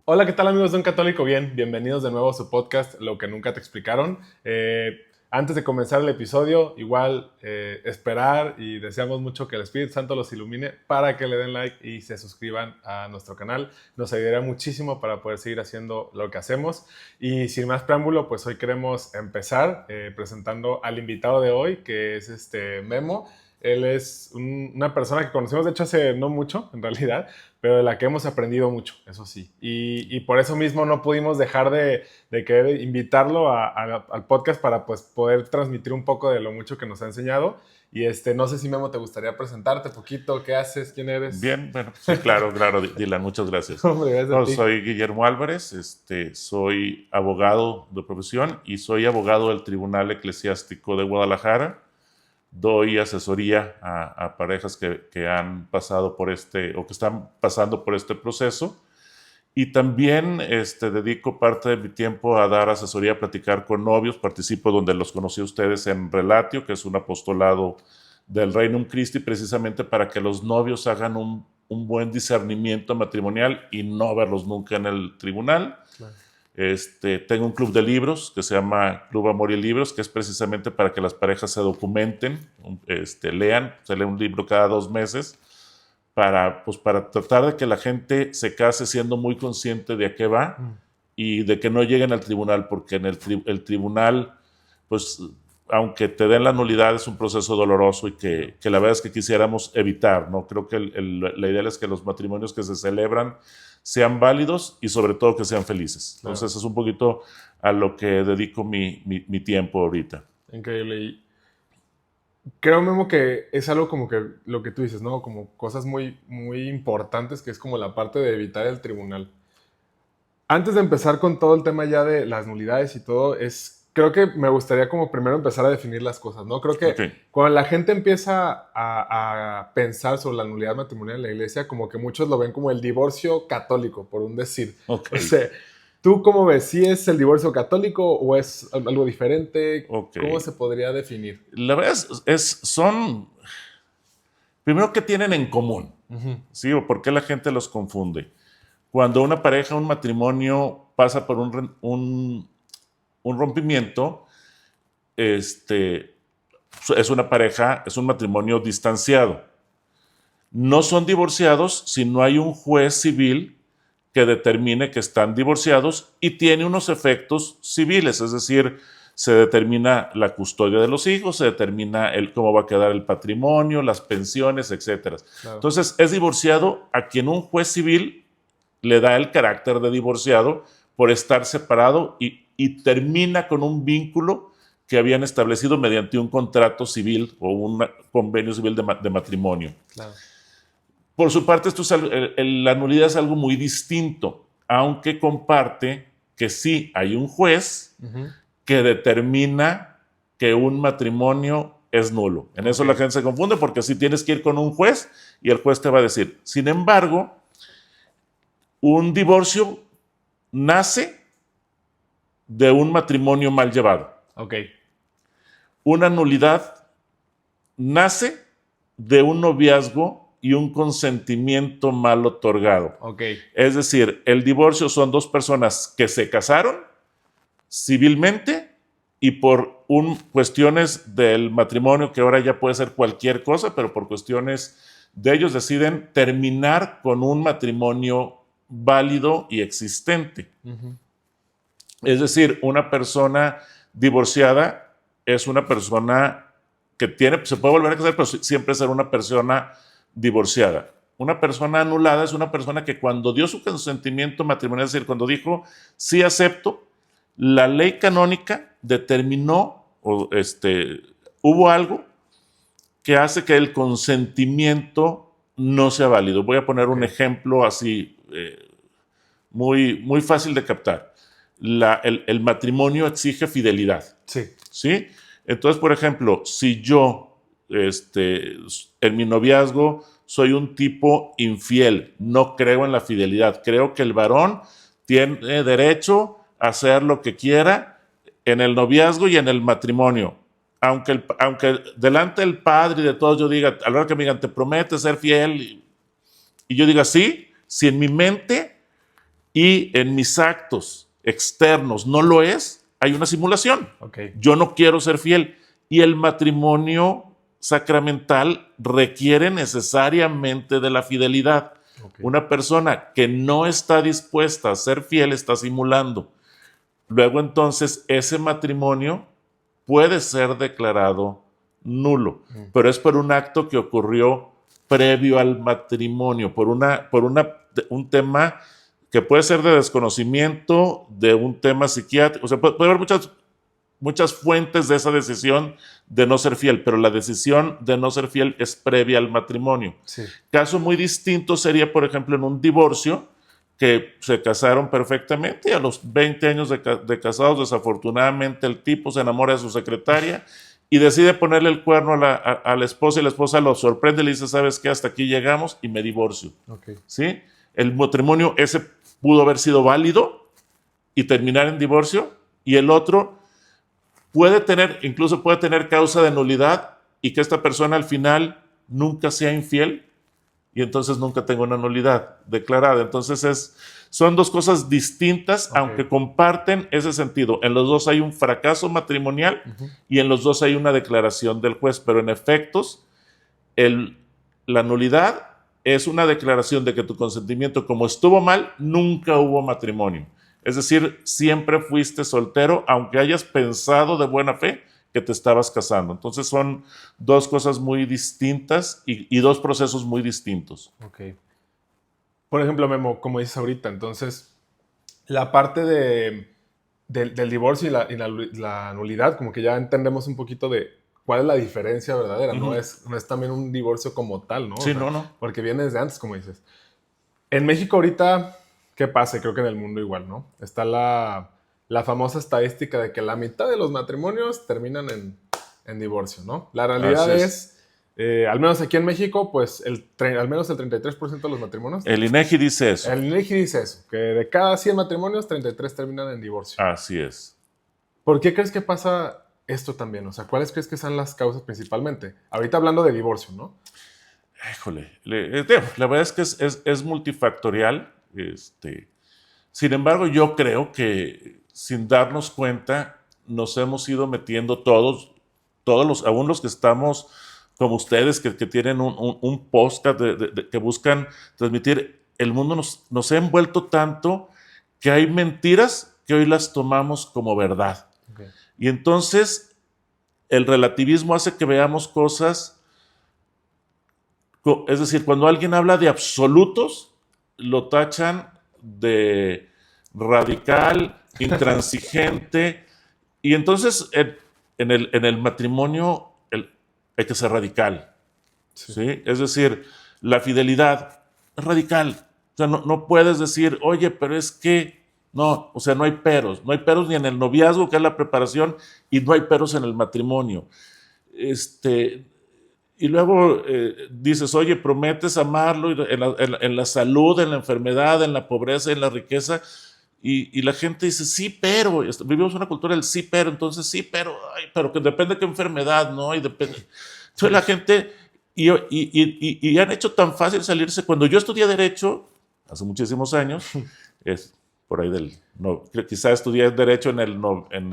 Hola, ¿qué tal amigos de Un Católico Bien? Bienvenidos de nuevo a su podcast Lo que nunca te explicaron. Antes de comenzar el episodio, igual esperar y deseamos mucho que el Espíritu Santo los ilumine para que le den like y se suscriban a nuestro canal. Nos ayudará muchísimo para poder seguir haciendo lo que hacemos. Y sin más preámbulo, pues hoy queremos empezar presentando al invitado de hoy, que es Memo. Él es una persona que conocimos, de hecho, hace no mucho, en realidad, pero de la que hemos aprendido mucho, eso sí. Y por eso mismo no pudimos dejar de querer invitarlo al podcast para pues, poder transmitir un poco de lo mucho que nos ha enseñado. Y no sé si, Memo, te gustaría presentarte poquito, qué haces, quién eres. Bien, bueno, sí, claro, Dylan, muchas gracias. Hombre, gracias a No, ti. soy Guillermo Álvarez, soy abogado de profesión y soy abogado del Tribunal Eclesiástico de Guadalajara. Doy asesoría a parejas que han pasado por o que están pasando por este proceso. Y también dedico parte de mi tiempo a dar asesoría, a platicar con novios. Participo donde los conocí a ustedes en Relatio, que es un apostolado del Regnum Christi, precisamente para que los novios hagan un buen discernimiento matrimonial y no verlos nunca en el tribunal. Claro. Tengo un club de libros que se llama Club Amor y Libros, que es precisamente para que las parejas se documenten, lean, se lee un libro cada 2 meses, para tratar de que la gente se case siendo muy consciente de a qué va y de que no lleguen al tribunal, porque en el tribunal, pues, aunque te den la nulidad, es un proceso doloroso y que la verdad es que quisiéramos evitar, ¿no? Creo que la idea es que los matrimonios que se celebran sean válidos y sobre todo que sean felices. Claro. Entonces es un poquito a lo que dedico mi tiempo ahorita. Increíble. Y creo, Memo, que es algo como que lo que tú dices, ¿no? Como cosas muy, muy importantes, que es como la parte de evitar el tribunal. Antes de empezar con todo el tema ya de las nulidades y todo, creo que me gustaría como primero empezar a definir las cosas, ¿no? Creo que Okay. cuando la gente empieza a pensar sobre la nulidad matrimonial en la iglesia, como que muchos lo ven como el divorcio católico, por un decir. Okay. O sea, ¿tú cómo ves? ¿Sí es el divorcio católico o es algo diferente? Okay. ¿Cómo se podría definir? La verdad son... Primero, ¿qué tienen en común? ¿Sí? ¿O por qué la gente los confunde? Cuando una pareja, un matrimonio pasa por un rompimiento, es una pareja, es un matrimonio distanciado. No son divorciados si no hay un juez civil que determine que están divorciados y tiene unos efectos civiles, es decir, se determina la custodia de los hijos, se determina cómo va a quedar el patrimonio, las pensiones, etc. Claro. Entonces, es divorciado a quien un juez civil le da el carácter de divorciado por estar separado y termina con un vínculo que habían establecido mediante un contrato civil o un convenio civil de matrimonio. Claro. Por su parte, la nulidad es algo muy distinto, aunque comparte que sí hay un juez que determina que un matrimonio es nulo. En eso la gente se confunde porque sí tienes que ir con un juez y el juez te va a decir. Sin embargo, un divorcio nace de un matrimonio mal llevado. Okay. Una nulidad nace de un noviazgo y un consentimiento mal otorgado. Okay. Es decir, el divorcio son dos personas que se casaron civilmente y por cuestiones del matrimonio, que ahora ya puede ser cualquier cosa, pero por cuestiones de ellos deciden terminar con un matrimonio válido y existente. Es decir, una persona divorciada es una persona que se puede volver a casar, pero siempre será una persona divorciada. Una persona anulada es una persona que cuando dio su consentimiento matrimonial, es decir, cuando dijo, sí acepto, la ley canónica determinó, hubo algo que hace que el consentimiento no sea válido. Voy a poner un ejemplo así, muy, muy fácil de captar. El matrimonio exige fidelidad. Sí. ¿Sí? Entonces, por ejemplo, si yo, en mi noviazgo, soy un tipo infiel, no creo en la fidelidad, creo que el varón tiene derecho a hacer lo que quiera en el noviazgo y en el matrimonio. Aunque delante del padre y de todos yo diga, a la hora que me digan, te prometes ser fiel, y yo diga sí, si en mi mente y en mis actos externos no lo es, hay una simulación. Okay. Yo no quiero ser fiel. Y el matrimonio sacramental requiere necesariamente de la fidelidad. Okay. Una persona que no está dispuesta a ser fiel está simulando. Luego entonces ese matrimonio puede ser declarado nulo, pero es por un acto que ocurrió previo al matrimonio, por un tema que puede ser de desconocimiento, de un tema psiquiátrico. O sea, puede haber muchas fuentes de esa decisión de no ser fiel, pero la decisión de no ser fiel es previa al matrimonio. Sí. Caso muy distinto sería, por ejemplo, en un divorcio, que se casaron perfectamente y a los 20 años de casados, desafortunadamente, el tipo se enamora de su secretaria y decide ponerle el cuerno a la esposa, y la esposa lo sorprende y le dice, ¿sabes qué? Hasta aquí llegamos y me divorcio. Okay. ¿Sí? El matrimonio ese pudo haber sido válido y terminar en divorcio, y el otro incluso puede tener causa de nulidad y que esta persona al final nunca sea infiel y entonces nunca tenga una nulidad declarada. Entonces son dos cosas distintas, Okay. aunque comparten ese sentido. En los dos hay un fracaso matrimonial y en los dos hay una declaración del juez, pero en efectos la nulidad es una declaración de que tu consentimiento, como estuvo mal, nunca hubo matrimonio. Es decir, siempre fuiste soltero, aunque hayas pensado de buena fe que te estabas casando. Entonces son dos cosas muy distintas y dos procesos muy distintos. Ok. Por ejemplo, Memo, como dices ahorita, entonces, la parte del divorcio y la nulidad, como que ya entendemos un poquito de cuál es la diferencia verdadera. No es también un divorcio como tal, ¿no? Sí, o sea, no. Porque viene desde antes, como dices. En México ahorita, ¿qué pasa? Creo que en el mundo igual, ¿no? Está la famosa estadística de que la mitad de los matrimonios terminan en divorcio, ¿no? La realidad es al menos aquí en México, pues al menos el 33% de los matrimonios. El INEGI dice eso. El INEGI dice eso, que de cada 100 matrimonios, 33 terminan en divorcio. Así es. ¿Por qué crees que pasa esto también? O sea, ¿cuáles crees que son las causas principalmente? Ahorita hablando de divorcio, ¿no? Híjole, la verdad es que es multifactorial. Sin embargo, yo creo que sin darnos cuenta nos hemos ido metiendo todos aún los que estamos como ustedes, que tienen un podcast que buscan transmitir. El mundo nos ha envuelto tanto que hay mentiras que hoy las tomamos como verdad. Okay. Y entonces el relativismo hace que veamos cosas. Es decir, cuando alguien habla de absolutos, lo tachan de radical, intransigente, y entonces en el matrimonio hay que ser radical. Sí. Es decir, la fidelidad es radical. O sea, no puedes decir, oye, pero es que no, o sea, no hay peros ni en el noviazgo, que es la preparación, y no hay peros en el matrimonio. Y luego dices, oye, prometes amarlo en la salud, en la enfermedad, en la pobreza, en la riqueza. Y la gente dice, sí, pero. Vivimos una cultura del sí, pero. Entonces, sí, pero que depende de qué enfermedad, ¿no? Y depende. Entonces la gente. Y han hecho tan fácil salirse. Cuando yo estudié Derecho, hace muchísimos años, por ahí quizá estudié Derecho en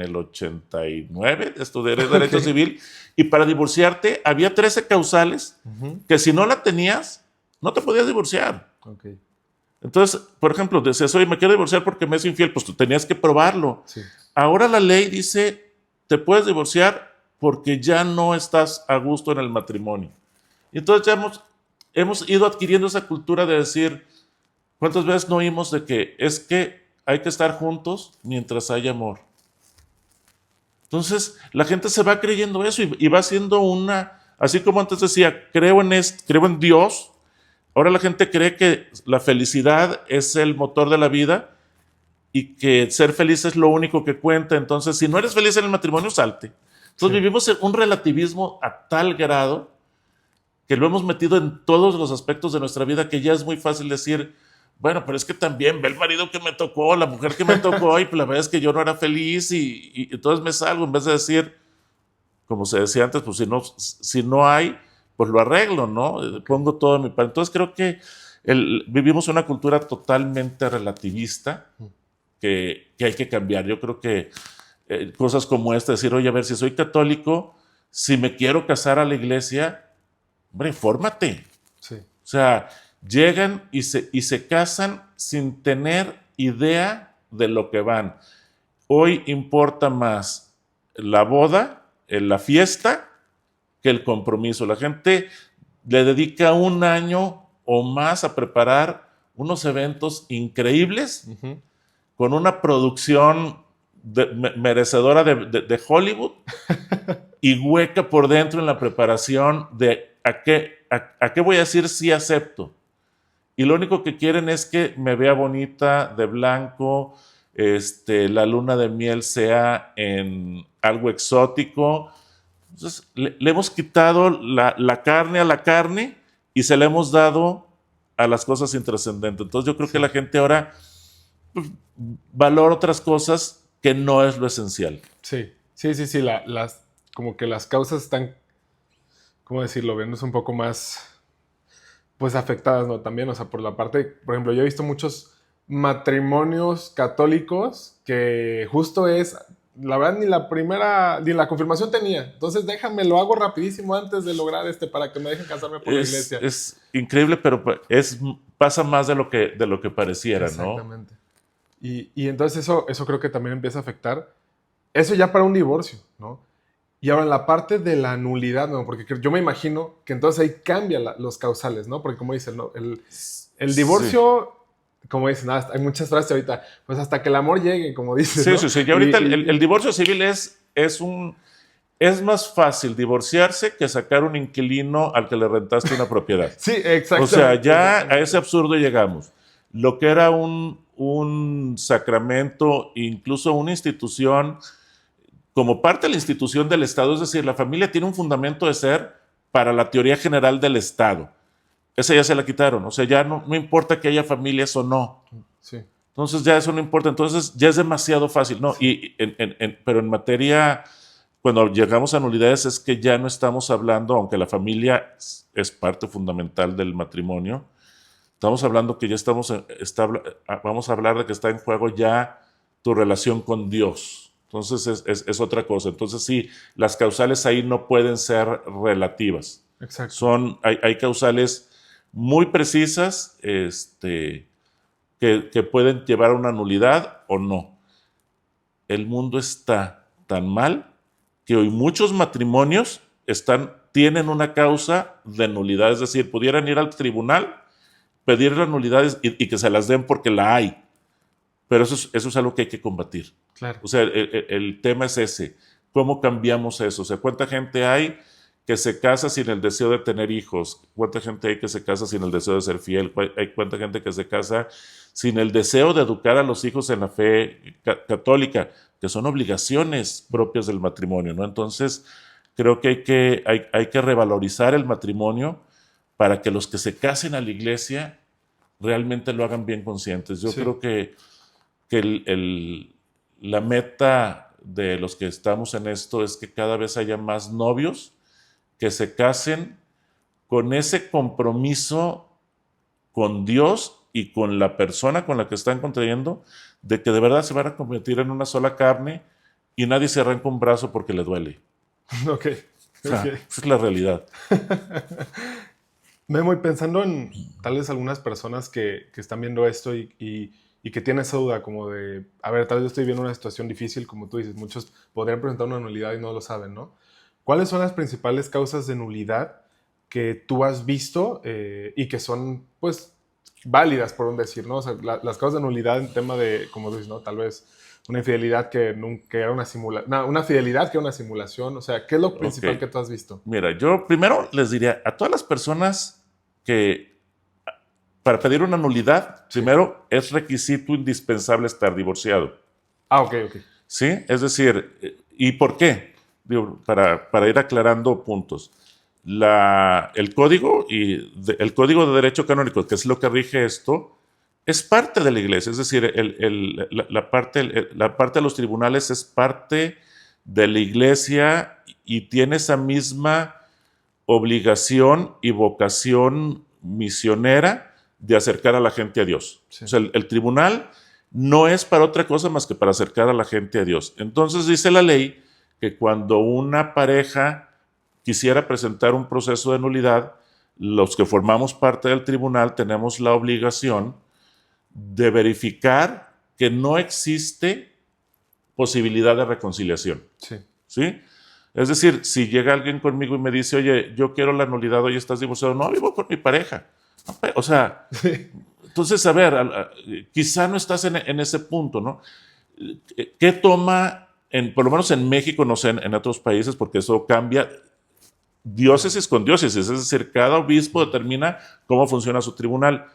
el 89, estudié Derecho Civil, y para divorciarte había 13 causales que si no la tenías, no te podías divorciar. Okay. Entonces, por ejemplo, decías, oye, me quiero divorciar porque me es infiel, pues tú tenías que probarlo. Sí. Ahora la ley dice, te puedes divorciar porque ya no estás a gusto en el matrimonio. Y entonces ya hemos ido adquiriendo esa cultura de decir, ¿cuántas veces no oímos de que es que hay que estar juntos mientras haya amor? Entonces, la gente se va creyendo eso y va haciendo así como antes decía, creo en Dios. Ahora la gente cree que la felicidad es el motor de la vida y que ser feliz es lo único que cuenta. Entonces, si no eres feliz en el matrimonio, salte. Entonces, vivimos un relativismo a tal grado que lo hemos metido en todos los aspectos de nuestra vida, que ya es muy fácil decir, bueno, pero es que también ve el marido que me tocó, la mujer que me tocó, y pues la verdad es que yo no era feliz y entonces me salgo, en vez de decir, como se decía antes, pues si no hay, pues lo arreglo, ¿no? Pongo todo de mi parte. Entonces creo que Vivimos una cultura totalmente relativista que hay que cambiar. Yo creo que cosas como esta, decir, oye, a ver, si soy católico, si me quiero casar a la iglesia, hombre, fórmate. Sí. O sea, llegan y se casan sin tener idea de lo que van. Hoy importa más la boda, la fiesta, que el compromiso. La gente le dedica un año o más a preparar unos eventos increíbles con una producción merecedora de Hollywood y hueca por dentro en la preparación de a qué voy a decir sí acepto. Y lo único que quieren es que me vea bonita, de blanco, la luna de miel sea en algo exótico. Entonces, le hemos quitado la carne a la carne y se la hemos dado a las cosas intrascendentes. Entonces yo creo que la gente ahora pues, valora otras cosas que no es lo esencial. Sí. Como que las causas están, ¿cómo decirlo? Viéndose un poco más, pues, afectadas, ¿no? También, o sea, por la parte, por ejemplo, yo he visto muchos matrimonios católicos que justo es, la verdad, ni la confirmación tenía. Entonces, déjame, lo hago rapidísimo antes de lograr para que me dejen casarme por la iglesia. Es increíble, pero pasa más de lo que pareciera, exactamente, ¿no? Y entonces eso creo que también empieza a afectar. Eso ya para un divorcio, ¿no? Y ahora en la parte de la nulidad, ¿no? Porque yo me imagino que entonces ahí cambian los causales, ¿no? Porque como dicen, ¿no? El divorcio, sí. Como dicen, hay muchas frases ahorita, pues hasta que el amor llegue, como dicen, sí, ¿no? Sí. Y ahorita el divorcio civil es más fácil divorciarse que sacar un inquilino al que le rentaste una propiedad. Sí, exacto. O sea, ya a ese absurdo llegamos. Lo que era un sacramento, incluso una institución, como parte de la institución del Estado, es decir, la familia tiene un fundamento de ser para la teoría general del Estado. Esa ya se la quitaron. O sea, ya no importa que haya familias o no. Sí. Entonces ya eso no importa. Entonces ya es demasiado fácil. No, sí. Pero en materia, cuando llegamos a nulidades, es que ya no estamos hablando, aunque la familia es parte fundamental del matrimonio, estamos hablando que ya vamos a hablar de que está en juego ya tu relación con Dios. Entonces es otra cosa. Entonces sí, las causales ahí no pueden ser relativas. Exacto. Hay causales muy precisas que pueden llevar a una nulidad o no. El mundo está tan mal que hoy muchos matrimonios tienen una causa de nulidad. Es decir, pudieran ir al tribunal, pedir las nulidades y que se las den porque la hay. Pero eso es algo que hay que combatir. Claro. O sea, el tema es ese. ¿Cómo cambiamos eso? O sea, ¿cuánta gente hay que se casa sin el deseo de tener hijos? ¿Cuánta gente hay que se casa sin el deseo de ser fiel? ¿Cuánta gente que se casa sin el deseo de educar a los hijos en la fe católica? Que son obligaciones propias del matrimonio, ¿no? Entonces, creo que hay que revalorizar el matrimonio para que los que se casen a la iglesia realmente lo hagan bien conscientes. Yo creo que la meta de los que estamos en esto es que cada vez haya más novios que se casen con ese compromiso con Dios y con la persona con la que están contrayendo, de que de verdad se van a convertir en una sola carne y nadie se arranca un brazo porque le duele. Ok. O sea, esa es la realidad. Me voy pensando en tal vez algunas personas que están viendo esto y que tienen esa duda como de, a ver, tal vez yo estoy viendo una situación difícil, como tú dices, muchos podrían presentar una nulidad y no lo saben, ¿no? ¿Cuáles son las principales causas de nulidad que tú has visto y que son, pues, válidas, por un decir, ¿no? O sea, las causas de nulidad en tema de, como tú dices, ¿no? Tal vez una infidelidad que era una simulación, no, una fidelidad que era una simulación, o sea, ¿qué es lo principal que tú has visto? Mira, yo primero les diría a todas las personas que para pedir una nulidad, primero es requisito indispensable estar divorciado. Ah, ok. ¿Sí? Es decir, ¿y por qué? Digo, para ir aclarando puntos. El código de derecho canónico, que es lo que rige esto, es parte de la iglesia. Es decir, la parte de los tribunales es parte de la iglesia y tiene esa misma obligación y vocación misionera de acercar a la gente a Dios. Sí. O sea, el tribunal no es para otra cosa más que para acercar a la gente a Dios. Entonces dice la ley que cuando una pareja quisiera presentar un proceso de nulidad, los que formamos parte del tribunal tenemos la obligación de verificar que no existe posibilidad de reconciliación. Sí. ¿Sí? Es decir, si llega alguien conmigo y me dice, oye, yo quiero la nulidad, oye, ¿estás divorciado? No, vivo con mi pareja. O sea, entonces, a ver, quizá no estás en ese punto, ¿no? ¿Qué toma, por lo menos en México, no sé, en otros países, porque eso cambia diócesis con diócesis, es decir, cada obispo determina cómo funciona su tribunal.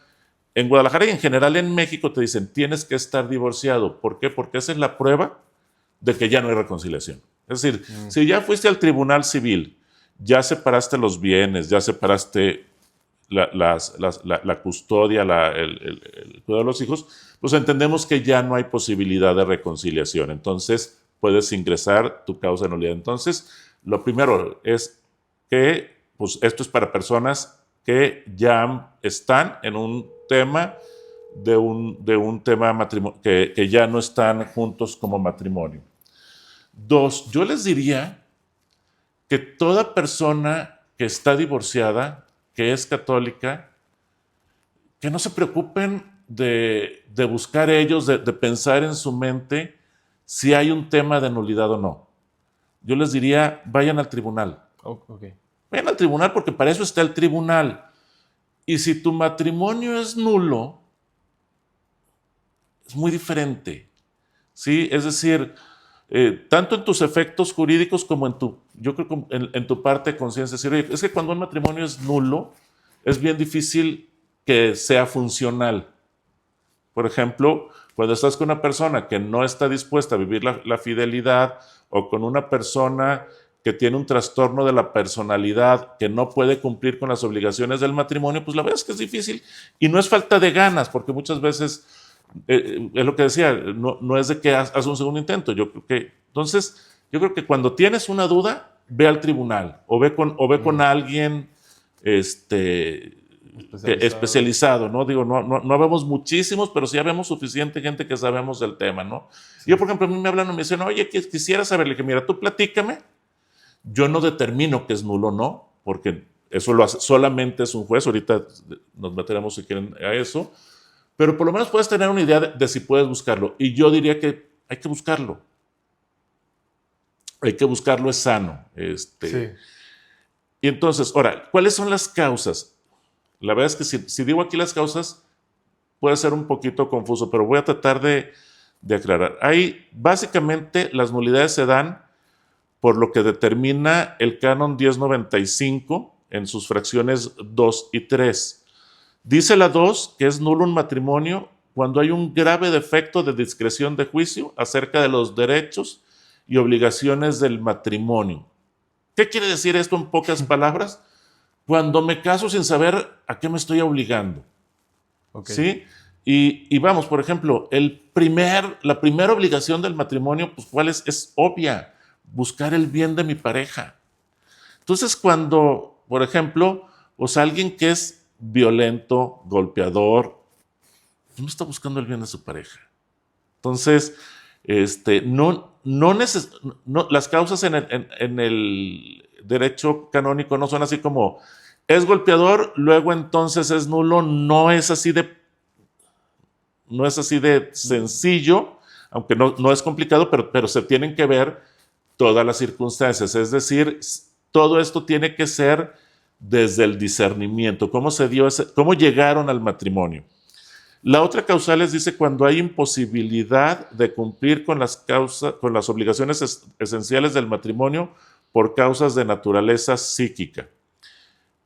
En Guadalajara y en general en México te dicen, tienes que estar divorciado. ¿Por qué? Porque esa es la prueba de que ya no hay reconciliación. Es decir, si ya fuiste al tribunal civil, ya separaste los bienes, ya separaste la custodia, el cuidado de los hijos, pues entendemos que ya no hay posibilidad de reconciliación. Entonces, puedes ingresar tu causa de nulidad. Entonces, lo primero es que pues, esto es para personas que ya están en un tema de un tema matrimonio, que ya no están juntos como matrimonio. Dos, yo les diría que toda persona que está divorciada, que es católica, que no se preocupen de buscar ellos, de pensar en su mente si hay un tema de nulidad o no. Yo les diría, vayan al tribunal. Okay. Vayan al tribunal porque para eso está el tribunal. Y si tu matrimonio es nulo, es muy diferente. ¿Sí? Es decir, tanto en tus efectos jurídicos como yo creo que en tu parte de conciencia. Es que cuando un matrimonio es nulo, es bien difícil que sea funcional. Por ejemplo, cuando estás con una persona que no está dispuesta a vivir la fidelidad o con una persona que tiene un trastorno de la personalidad, que no puede cumplir con las obligaciones del matrimonio, pues la verdad es que es difícil. Y no es falta de ganas, porque muchas veces, es lo que decía, no es de que haz un segundo intento. Entonces, yo creo que cuando tienes una duda, ve al tribunal o ve con alguien especializado, ¿no? Digo, no vemos muchísimos, pero sí vemos suficiente gente que sabemos del tema, ¿no? Sí. Yo, por ejemplo, a mí me hablan y me dicen, oye, quisiera saberle que, mira, tú platícame. Yo no determino que es nulo o no, porque eso lo hace, solamente es un juez. Ahorita nos meteremos, si quieren, a eso. Pero por lo menos puedes tener una idea de si puedes buscarlo. Y yo diría que hay que buscarlo. Hay que buscarlo, es sano. Sí. Y entonces, ahora, ¿cuáles son las causas? La verdad es que si digo aquí las causas, puede ser un poquito confuso, pero voy a tratar de aclarar. Ahí, básicamente, las nulidades se dan por lo que determina el Canon 1095 en sus fracciones 2 y 3. Dice la 2 que es nulo un matrimonio cuando hay un grave defecto de discreción de juicio acerca de los derechos y obligaciones del matrimonio. ¿Qué quiere decir esto en pocas palabras? Cuando me caso sin saber a qué me estoy obligando. Okay. ¿Sí? Y vamos, por ejemplo, la primera obligación del matrimonio, pues, ¿cuál es? Es obvia. Buscar el bien de mi pareja. Entonces, cuando, por ejemplo, pues alguien que es violento, golpeador, no está buscando el bien de su pareja. Entonces, las causas en el derecho canónico no son así como es golpeador, luego entonces es nulo. No es así de sencillo, aunque no es complicado, pero se tienen que ver todas las circunstancias. Es decir, todo esto tiene que ser desde el discernimiento. ¿Cómo llegaron al matrimonio? La otra causal dice cuando hay imposibilidad de cumplir con las obligaciones esenciales del matrimonio por causas de naturaleza psíquica.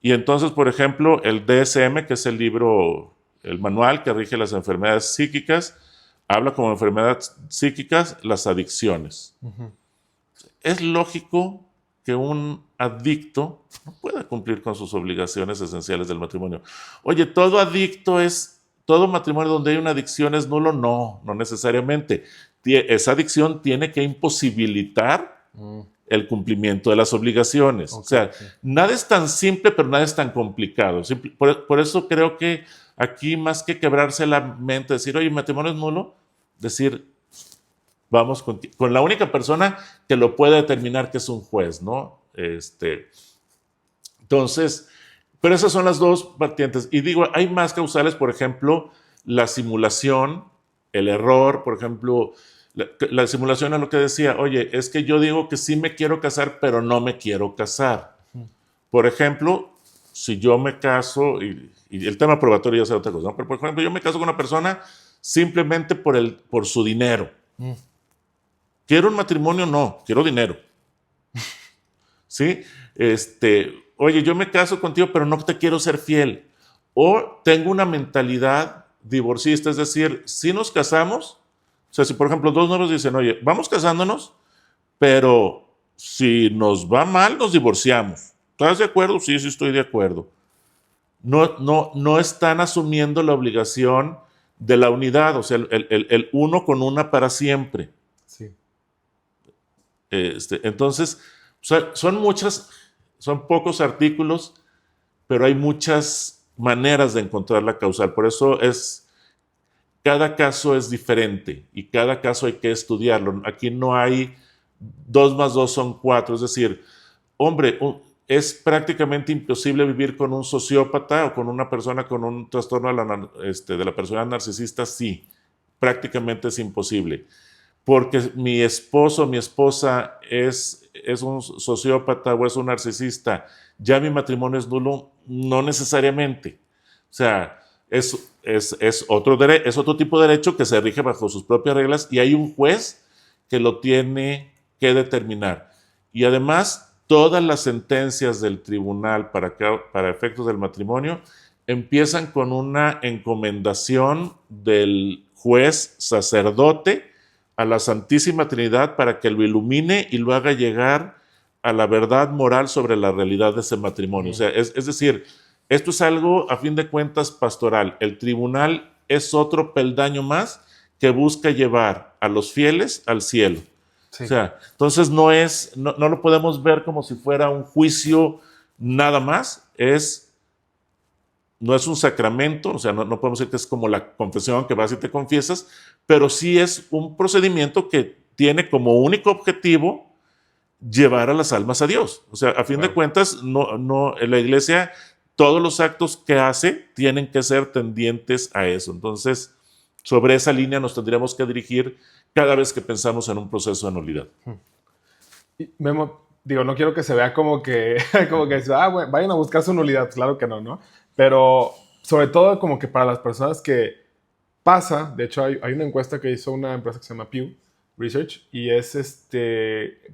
Y entonces, por ejemplo, el DSM, que es el manual que rige las enfermedades psíquicas, habla como enfermedades psíquicas las adicciones. Uh-huh. Es lógico que un adicto no pueda cumplir con sus obligaciones esenciales del matrimonio. Oye, ¿todo matrimonio donde hay una adicción es nulo? No necesariamente. Esa adicción tiene que imposibilitar el cumplimiento de las obligaciones. Okay, o sea, nada es tan simple, pero nada es tan complicado. Por eso creo que aquí, más que quebrarse la mente, decir, oye, matrimonio es nulo, decir, vamos con la única persona que lo puede determinar, que es un juez, ¿no? Entonces, pero esas son las dos vertientes. Y digo, hay más causales, por ejemplo, la simulación, el error, por ejemplo, la simulación es lo que decía, oye, es que yo digo que sí me quiero casar, pero no me quiero casar. Por ejemplo, si yo me caso, y el tema probatorio ya sea otra cosa, ¿no? Pero por ejemplo, yo me caso con una persona simplemente por su dinero. ¿Quiero un matrimonio? No, quiero dinero. ¿Sí? Oye, yo me caso contigo, pero no te quiero ser fiel. O tengo una mentalidad divorcista, es decir, si nos casamos, o sea, si por ejemplo dos novios dicen, oye, vamos casándonos, pero si nos va mal, nos divorciamos. ¿Estás de acuerdo? Sí, sí estoy de acuerdo. No están asumiendo la obligación de la unidad, o sea, el uno con una para siempre. Sí. Entonces, o sea, son pocos artículos, pero hay muchas maneras de encontrar la causal. Por eso cada caso es diferente y cada caso hay que estudiarlo. Aquí no hay 2 más 2 son 4. Es decir, hombre, es prácticamente imposible vivir con un sociópata o con una persona con un trastorno de la personalidad narcisista. Sí, prácticamente es imposible. Porque mi esposo o mi esposa es un sociópata o es un narcisista, ya mi matrimonio es nulo, no necesariamente. O sea, es otro tipo de derecho que se rige bajo sus propias reglas y hay un juez que lo tiene que determinar. Y además, todas las sentencias del tribunal para efectos del matrimonio empiezan con una encomendación del juez sacerdote a la Santísima Trinidad para que lo ilumine y lo haga llegar a la verdad moral sobre la realidad de ese matrimonio. O sea, es decir, esto es algo, a fin de cuentas, pastoral. El tribunal es otro peldaño más que busca llevar a los fieles al cielo. Sí. O sea, entonces no lo podemos ver como si fuera un juicio nada más, no es un sacramento, o sea, no podemos decir que es como la confesión que vas y te confiesas, pero sí es un procedimiento que tiene como único objetivo llevar a las almas a Dios. O sea, a fin de cuentas, en la iglesia, todos los actos que hace tienen que ser tendientes a eso. Entonces, sobre esa línea nos tendríamos que dirigir cada vez que pensamos en un proceso de nulidad. Memo, digo, no quiero que se vea como que bueno, vayan a buscar su nulidad. Claro que no. Pero sobre todo como que para las personas que pasa, de hecho hay una encuesta que hizo una empresa que se llama Pew Research y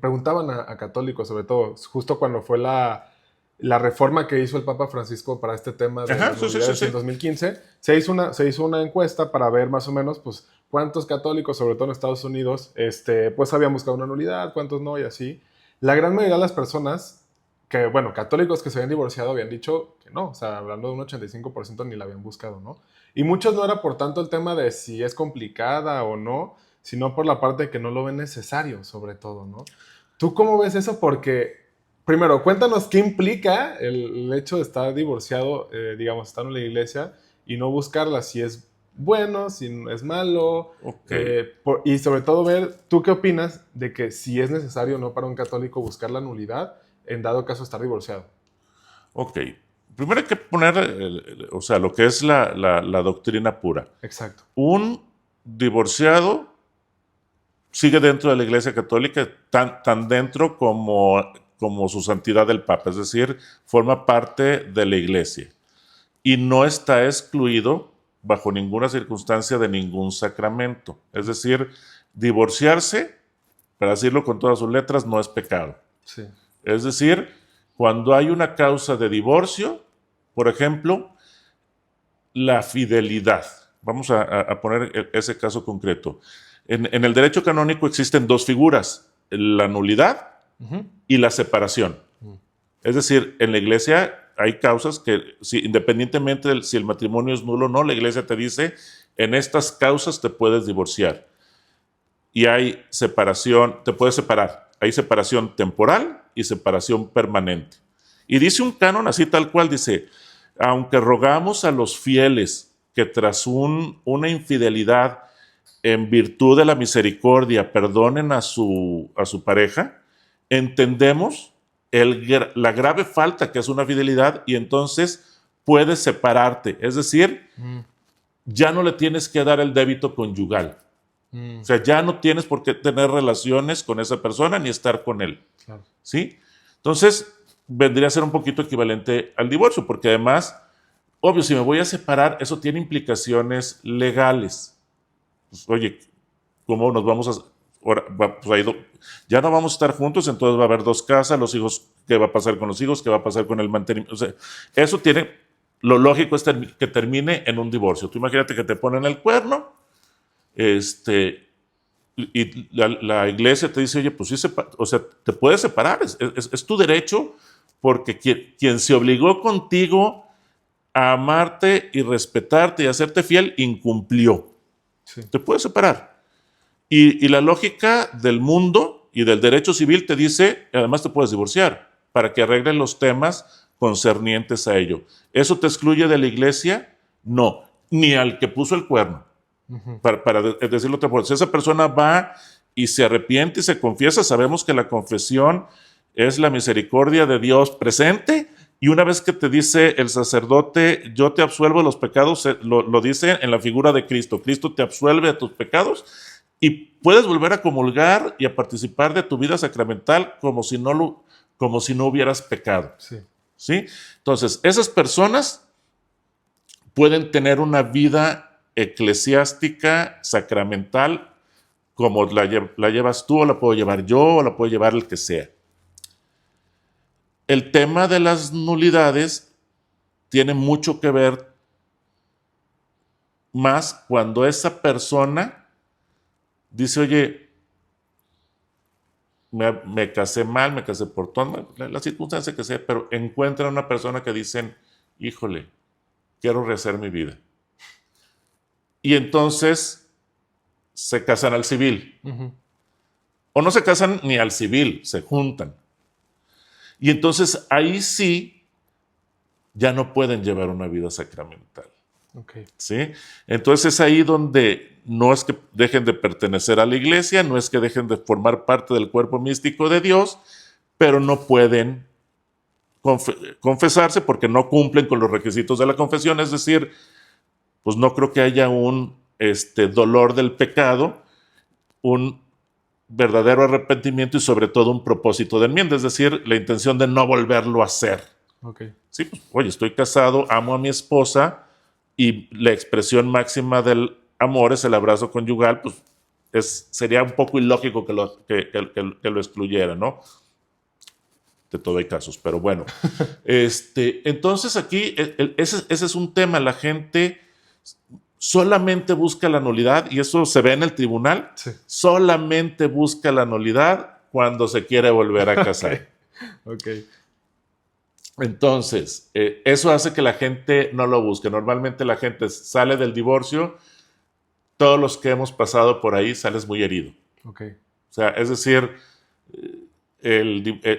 preguntaban a católicos, sobre todo, justo cuando fue la reforma que hizo el Papa Francisco para este tema de las nulidades en 2015, se hizo una encuesta para ver más o menos pues cuántos católicos, sobre todo en Estados Unidos, pues habían buscado una nulidad, cuántos no y así. La gran mayoría de las personas católicos que se habían divorciado habían dicho que no, o sea, hablando de un 85% ni la habían buscado, ¿no? Y muchos no era por tanto el tema de si es complicada o no, sino por la parte de que no lo ven necesario, sobre todo, ¿no? ¿Tú cómo ves eso? Porque, primero, cuéntanos qué implica el hecho de estar divorciado, estar en la iglesia y no buscarla, si es bueno, si es malo, y sobre todo ver, ¿tú qué opinas de que si es necesario o no para un católico buscar la nulidad en dado caso estar divorciado? Ok. Primero hay que poner, lo que es la doctrina pura. Exacto. Un divorciado sigue dentro de la Iglesia Católica, tan dentro como su santidad el Papa, es decir, forma parte de la Iglesia. Y no está excluido bajo ninguna circunstancia de ningún sacramento. Es decir, divorciarse, para decirlo con todas sus letras, no es pecado. Sí. Es decir, cuando hay una causa de divorcio, por ejemplo, la fidelidad. Vamos a poner ese caso concreto. En el derecho canónico existen 2 figuras, la nulidad y la separación. Es decir, en la iglesia hay causas que, independientemente de si el matrimonio es nulo o no, la iglesia te dice, en estas causas te puedes divorciar. Y hay separación, te puedes separar. hay separación temporal y separación permanente. Y dice un canon así tal cual, dice, aunque rogamos a los fieles que tras una infidelidad en virtud de la misericordia perdonen a su pareja, entendemos la grave falta que es una fidelidad y entonces puedes separarte. Es decir, ya no le tienes que dar el débito conyugal. O sea, ya no tienes por qué tener relaciones con esa persona ni estar con él. Claro. ¿Sí? Entonces, vendría a ser un poquito equivalente al divorcio, porque además, obvio, si me voy a separar, eso tiene implicaciones legales. Pues, oye, ¿cómo nos vamos a...? Ahora, pues ya no vamos a estar juntos, entonces va a haber dos casas, los hijos, ¿qué va a pasar con los hijos? ¿Qué va a pasar con el mantenimiento? O sea, eso tiene... Lo lógico es que termine en un divorcio. Tú imagínate que te ponen el cuerno, y la iglesia te dice, oye, pues sí, o sea, te puedes separar, es tu derecho, porque quien se obligó contigo a amarte y respetarte y hacerte fiel, incumplió. Sí. Te puedes separar. Y la lógica del mundo y del derecho civil te dice, además te puedes divorciar, para que arreglen los temas concernientes a ello. ¿Eso te excluye de la iglesia? No, ni al que puso el cuerno. Para decirlo otra forma, si esa persona va y se arrepiente y se confiesa, sabemos que la confesión es la misericordia de Dios presente, y una vez que te dice el sacerdote, yo te absuelvo los pecados, lo dice en la figura de Cristo. Cristo te absuelve de tus pecados y puedes volver a comulgar y a participar de tu vida sacramental como si no hubieras pecado. Sí. ¿Sí? Entonces, esas personas pueden tener una vida eclesiástica, sacramental, como la llevas tú, o la puedo llevar yo, o la puede llevar el que sea. El tema de las nulidades tiene mucho que ver más cuando esa persona dice, oye, me casé mal, me casé por todo, la circunstancia que sea, pero encuentra una persona que dicen, híjole, quiero rehacer mi vida. Y entonces se casan al civil. O no se casan ni al civil, se juntan. Y entonces ahí sí ya no pueden llevar una vida sacramental. Okay. ¿Sí? Entonces es ahí donde no es que dejen de pertenecer a la iglesia, no es que dejen de formar parte del cuerpo místico de Dios, pero no pueden confesarse porque no cumplen con los requisitos de la confesión. Es decir, pues no creo que haya un dolor del pecado, un verdadero arrepentimiento y sobre todo un propósito de enmienda, es decir, la intención de no volverlo a hacer. Okay. Sí, pues, oye, estoy casado, amo a mi esposa y la expresión máxima del amor es el abrazo conyugal, pues sería un poco ilógico que lo excluyera, ¿no? De todo hay casos, pero bueno. Entonces aquí, ese es un tema, la gente solamente busca la nulidad, y eso se ve en el tribunal, sí. Solamente busca la nulidad cuando se quiere volver a casar. Okay. Entonces, eso hace que la gente no lo busque. Normalmente la gente sale del divorcio, todos los que hemos pasado por ahí sales muy herido. Okay. O sea, es decir,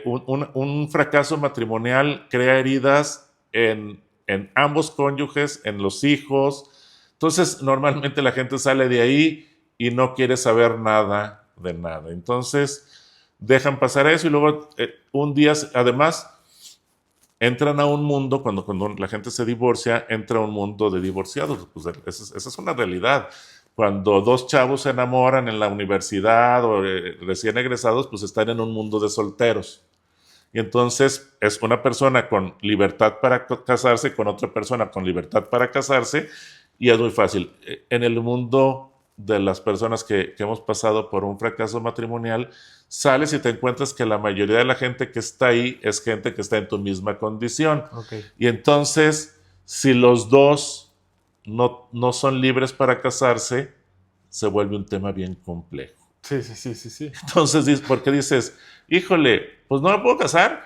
un fracaso matrimonial crea heridas en ambos cónyuges, en los hijos. Entonces, normalmente la gente sale de ahí y no quiere saber nada de nada. Entonces, dejan pasar eso y luego un día, además, entran a un mundo, cuando la gente se divorcia, entra a un mundo de divorciados. Pues esa es una realidad. Cuando dos chavos se enamoran en la universidad o recién egresados, pues están en un mundo de solteros. Y entonces es una persona con libertad para casarse con otra persona con libertad para casarse, y es muy fácil. En el mundo de las personas que hemos pasado por un fracaso matrimonial, sales y te encuentras que la mayoría de la gente que está ahí es gente que está en tu misma condición. Okay. Y entonces, si los dos no son libres para casarse, se vuelve un tema bien complejo. Sí. Entonces, ¿por qué dices, híjole, pues no me puedo casar?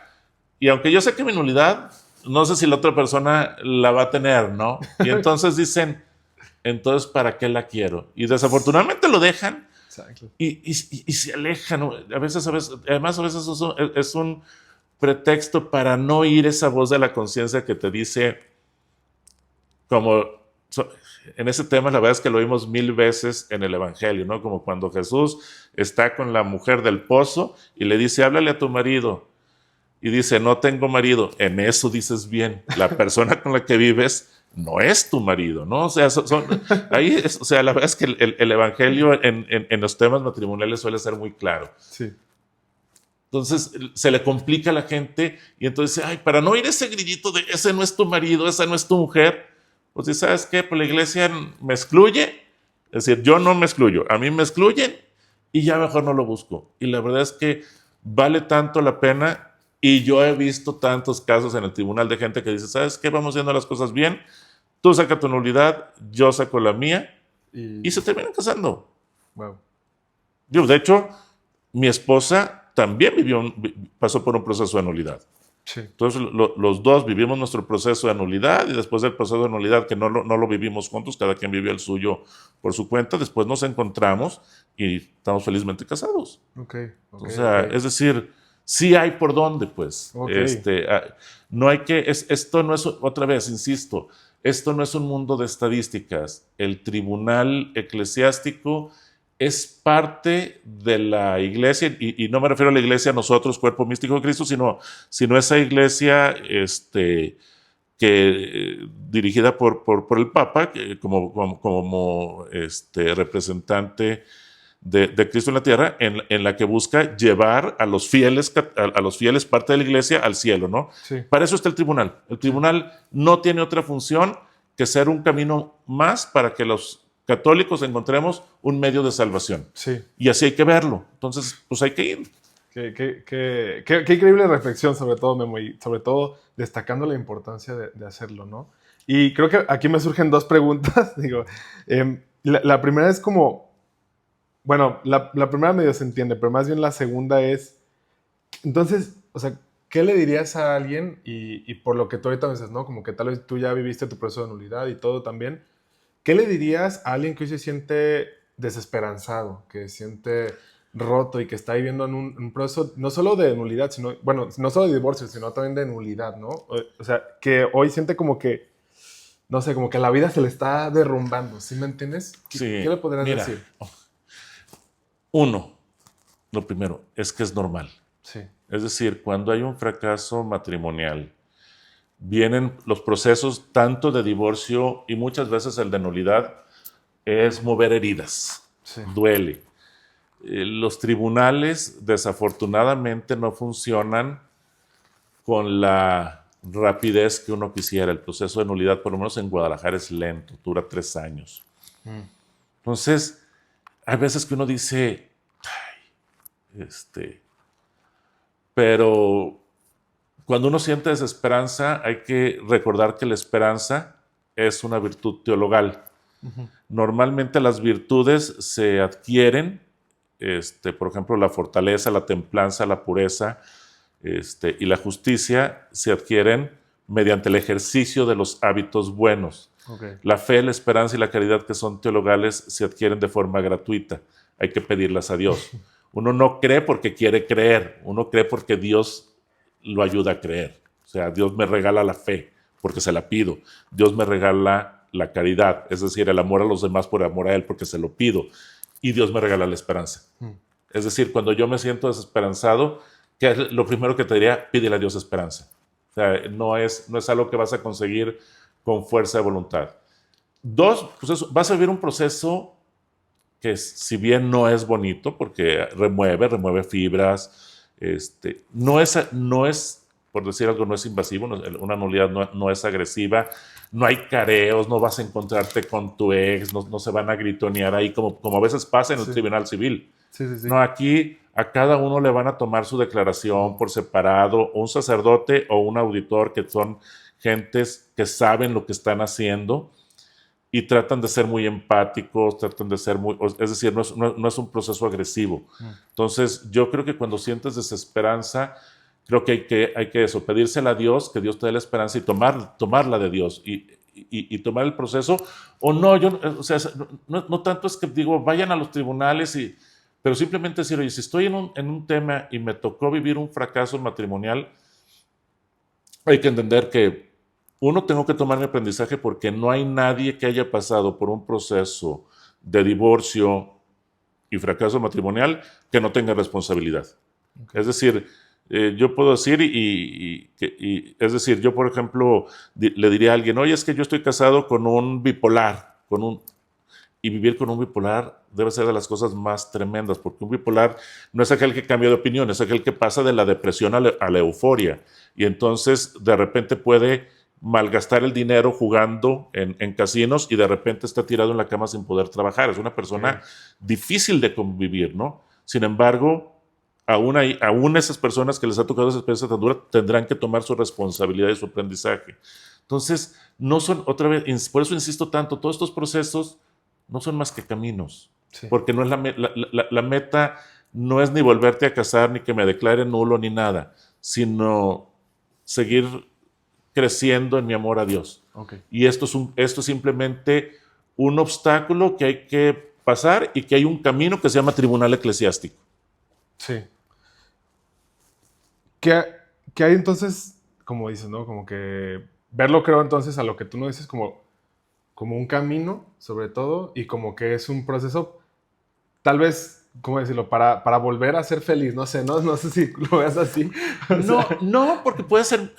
Y aunque yo sé que mi nulidad, no sé si la otra persona la va a tener, ¿no? Y entonces dicen, entonces, ¿para qué la quiero? Y desafortunadamente lo dejan, Exacto. Y se alejan, ¿no? Además, a veces eso es un pretexto para no oír esa voz de la conciencia que te dice, como en ese tema, la verdad es que lo vimos 1000 veces en el Evangelio, ¿no? Como cuando Jesús está con la mujer del pozo y le dice, háblale a tu marido. Y dice, no tengo marido. En eso dices bien, la persona con la que vives no es tu marido, ¿no? O sea, o sea, la verdad es que el Evangelio en los temas matrimoniales suele ser muy claro. Sí. Entonces se le complica a la gente y entonces dice, ay, para no oír ese grillito de ese no es tu marido, esa no es tu mujer, pues dice, ¿sabes qué? Pues la iglesia me excluye, es decir, yo no me excluyo, a mí me excluyen y ya mejor no lo busco. Y la verdad es que vale tanto la pena y yo he visto tantos casos en el tribunal de gente que dice, ¿sabes qué? Vamos haciendo las cosas bien, tú saca tu nulidad, yo saco la mía y se terminan casando. Wow. Yo, de hecho, mi esposa también pasó por un proceso de nulidad. Sí. Entonces, los dos vivimos nuestro proceso de nulidad y después del proceso de nulidad, que no lo vivimos juntos, cada quien vivió el suyo por su cuenta, después nos encontramos y estamos felizmente casados. O sea, es decir, sí hay por dónde, pues. No hay que, esto no es, otra vez, insisto, esto no es un mundo de estadísticas. El tribunal eclesiástico es parte de la iglesia, y no me refiero a la iglesia nosotros, cuerpo místico de Cristo, sino esa iglesia dirigida por el Papa, como representante de Cristo en la tierra, en la que busca llevar a los fieles parte de la iglesia al cielo, ¿no? Sí. Para eso está el tribunal. El tribunal no tiene otra función que ser un camino más para que los católicos encontremos un medio de salvación. Sí. Y así hay que verlo. Entonces, pues hay que ir. Qué increíble reflexión, sobre todo, Memo, y sobre todo destacando la importancia de hacerlo, ¿no? Y creo que aquí me surgen dos preguntas. Digo, la primera es como, bueno, la primera medio se entiende, pero más bien la segunda es, entonces, o sea, ¿qué le dirías a alguien? Y por lo que tú ahorita me dices, ¿no? Como que tal vez tú ya viviste tu proceso de nulidad y todo también. ¿Qué le dirías a alguien que hoy se siente desesperanzado, que se siente roto y que está viviendo en un proceso no solo de nulidad, sino, bueno, no solo de divorcio, sino también de nulidad, ¿no? O sea, que hoy siente como que, no sé, como que la vida se le está derrumbando, ¿sí me entiendes? ¿Qué le podrías decir? Uno, lo primero, es que es normal. Sí. Es decir, cuando hay un fracaso matrimonial, vienen los procesos tanto de divorcio y muchas veces el de nulidad, es mover heridas, Sí. duele. Los tribunales desafortunadamente no funcionan con la rapidez que uno quisiera. El proceso de nulidad, por lo menos en Guadalajara, es lento, dura 3 años. Entonces, hay veces que uno dice, pero cuando uno siente desesperanza, hay que recordar que la esperanza es una virtud teologal. Normalmente las virtudes se adquieren, por ejemplo, la fortaleza, la templanza, la pureza y la justicia se adquieren mediante el ejercicio de los hábitos buenos. La fe, la esperanza y la caridad, que son teologales, se adquieren de forma gratuita. Hay que pedirlas a Dios. Uno no cree porque quiere creer, uno cree porque Dios lo ayuda a creer. O sea, Dios me regala la fe porque se la pido. Dios me regala la caridad, es decir, el amor a los demás por amor a Él porque se lo pido. Y Dios me regala la esperanza. Es decir, cuando yo me siento desesperanzado, ¿qué es lo primero que te diría? Pídele a Dios esperanza. O sea, no es algo que vas a conseguir con fuerza de voluntad. 2, pues vas a vivir un proceso que, si bien no es bonito, porque remueve fibras, no es, por decir algo, no es invasivo, una nulidad no es agresiva, no hay careos, no vas a encontrarte con tu ex, no se van a gritonear ahí como a veces pasa en el tribunal civil. Sí. No, aquí a cada uno le van a tomar su declaración por separado, un sacerdote o un auditor, que son gentes que saben lo que están haciendo y tratan de ser muy empáticos, tratan de ser es decir, no es un proceso agresivo. Entonces, yo creo que cuando sientes desesperanza, creo que hay que eso, pedírsela a Dios, que Dios te dé la esperanza y tomarla de Dios. y tomar el proceso, o no, yo, o sea, no tanto es que digo, vayan a los tribunales, pero simplemente decir, oye, si estoy en un tema y me tocó vivir un fracaso matrimonial, hay que entender que uno, tengo que tomar mi aprendizaje porque no hay nadie que haya pasado por un proceso de divorcio y fracaso matrimonial que no tenga responsabilidad. Okay. Es decir, yo puedo decir, es decir, yo por ejemplo le diría a alguien, oye, es que yo estoy casado con un bipolar, y vivir con un bipolar debe ser de las cosas más tremendas, porque un bipolar no es aquel que cambia de opinión, es aquel que pasa de la depresión a la euforia, y entonces de repente puede malgastar el dinero jugando en casinos y de repente está tirado en la cama sin poder trabajar. Es una persona difícil de convivir, ¿no? Sin embargo, aún esas personas que les ha tocado esa experiencia tan dura tendrán que tomar su responsabilidad y su aprendizaje. Entonces, no son, otra vez, por eso insisto tanto, todos estos procesos no son más que caminos, porque no es la meta no es ni volverte a casar, ni que me declare nulo, ni nada, sino seguir creciendo en mi amor a Dios. Okay. Y esto es simplemente un obstáculo que hay que pasar y que hay un camino que se llama tribunal eclesiástico. Sí. ¿Qué hay entonces, como dices, ¿no? Como que verlo, creo, entonces, a lo que tú no dices, como un camino, sobre todo, y como que es un proceso, tal vez, ¿cómo decirlo? Para volver a ser feliz, no sé, no sé si lo veas así. No, porque puede ser...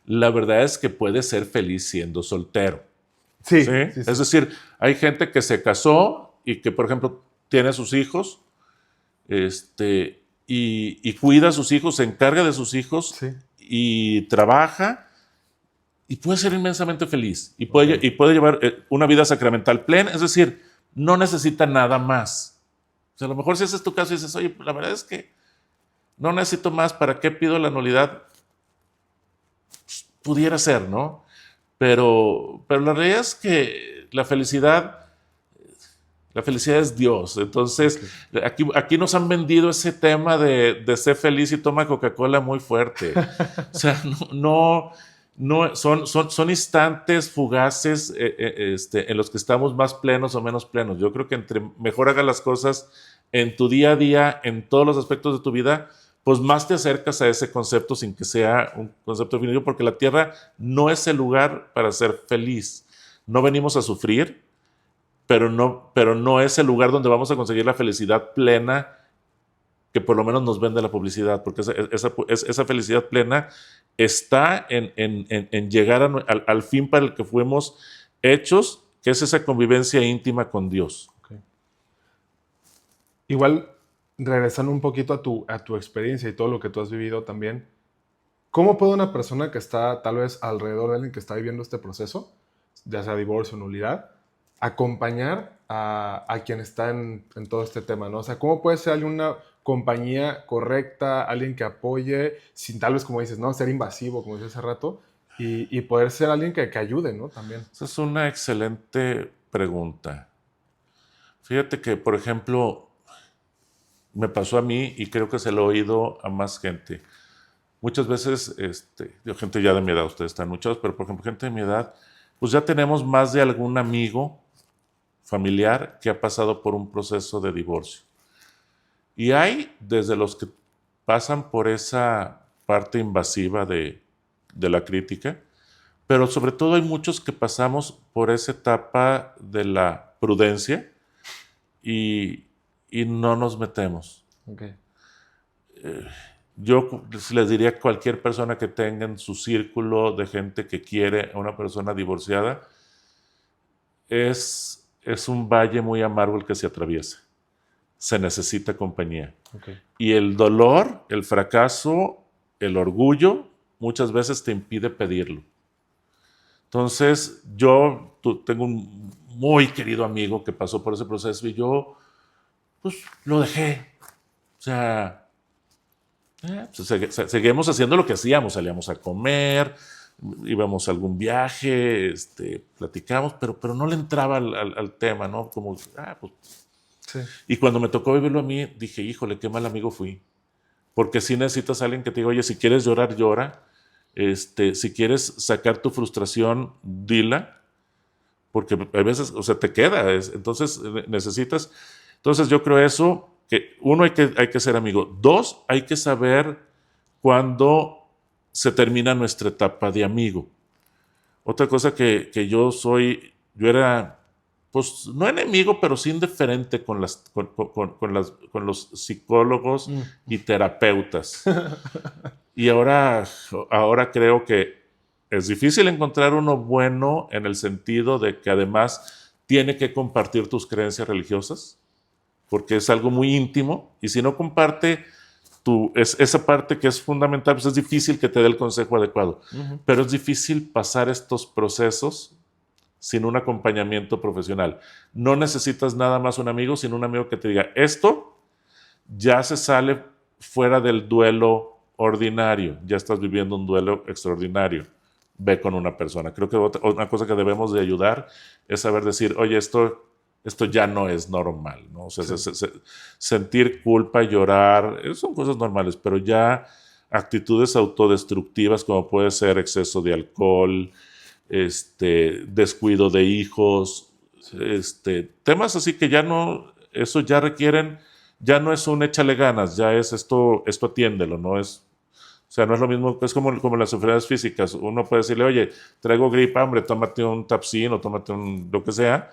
La verdad es que puede ser feliz siendo soltero. Sí. Es decir, hay gente que se casó y que, por ejemplo, tiene a sus hijos, y cuida a sus hijos, se encarga de sus hijos, y trabaja, y puede ser inmensamente feliz, y puede llevar una vida sacramental plena, es decir, no necesita nada más. O sea, a lo mejor si ese es tu caso y dices, oye, la verdad es que no necesito más, ¿para qué pido la nulidad? Pues, pudiera ser, ¿no? Pero la realidad es que la felicidad es Dios. Entonces, aquí nos han vendido ese tema de ser feliz y toma Coca-Cola muy fuerte. O sea, son instantes fugaces en los que estamos más plenos o menos plenos. Yo creo que entre mejor hagas las cosas en tu día a día, en todos los aspectos de tu vida, pues más te acercas a ese concepto sin que sea un concepto definitivo, porque la tierra no es el lugar para ser feliz. No venimos a sufrir, pero no es el lugar donde vamos a conseguir la felicidad plena que por lo menos nos vende la publicidad, porque esa felicidad plena está en llegar al fin para el que fuimos hechos, que es esa convivencia íntima con Dios. Okay. Igual, regresando un poquito a tu experiencia y todo lo que tú has vivido también, ¿cómo puede una persona que está tal vez alrededor de alguien que está viviendo este proceso, ya sea divorcio o nulidad, acompañar a quien está en todo este tema, ¿no? O sea, ¿cómo puede ser alguna compañía correcta, alguien que apoye, sin tal vez, como dices, no ser invasivo, como dices hace rato, y poder ser alguien que ayude, ¿no? También. Esa es una excelente pregunta. Fíjate que, por ejemplo, me pasó a mí y creo que se lo he oído a más gente. Muchas veces, gente ya de mi edad, ustedes están muchos, pero por ejemplo, gente de mi edad, pues ya tenemos más de algún amigo familiar que ha pasado por un proceso de divorcio. Y hay desde los que pasan por esa parte invasiva de la crítica, pero sobre todo hay muchos que pasamos por esa etapa de la prudencia y no nos metemos. Okay. Yo les diría a cualquier persona que tenga en su círculo de gente que quiere a una persona divorciada, es un valle muy amargo el que se atraviesa. Se necesita compañía. Okay. Y el dolor, el fracaso, el orgullo, muchas veces te impide pedirlo. Entonces, yo tengo un muy querido amigo que pasó por ese proceso y yo, pues, lo dejé. O sea, seguimos haciendo lo que hacíamos. Salíamos a comer, íbamos a algún viaje, platicamos, pero no le entraba al tema, ¿no? Como, pues. Sí. Y cuando me tocó vivirlo a mí, dije, híjole, qué mal amigo fui. Porque sí necesitas a alguien que te diga, oye, si quieres llorar, llora. Si quieres sacar tu frustración, dila, porque a veces, o sea, te queda. Entonces, necesitas. Entonces, yo creo eso, que uno, hay que ser amigo. Dos, hay que saber cuándo se termina nuestra etapa de amigo. Otra cosa que yo era, pues, no enemigo, pero sí indiferente con los psicólogos y terapeutas. Y ahora creo que es difícil encontrar uno bueno en el sentido de que además tiene que compartir tus creencias religiosas, porque es algo muy íntimo, y si no comparte esa parte que es fundamental, pues es difícil que te dé el consejo adecuado. Uh-huh. Pero es difícil pasar estos procesos sin un acompañamiento profesional. No necesitas nada más un amigo, sino un amigo que te diga, esto ya se sale fuera del duelo ordinario, ya estás viviendo un duelo extraordinario. Ve con una persona. Creo que una cosa que debemos de ayudar es saber decir, oye, esto ya no es normal, ¿no? O sea, sí. Sentir culpa, llorar, son cosas normales, pero ya actitudes autodestructivas como puede ser exceso de alcohol, descuido de hijos, sí. Temas así que ya no, eso ya requieren, ya no es un échale ganas, ya es esto atiéndelo, no es. O sea, no es lo mismo, es como las enfermedades físicas. Uno puede decirle, oye, traigo gripa, hombre, tómate un Tapsin o tómate lo que sea.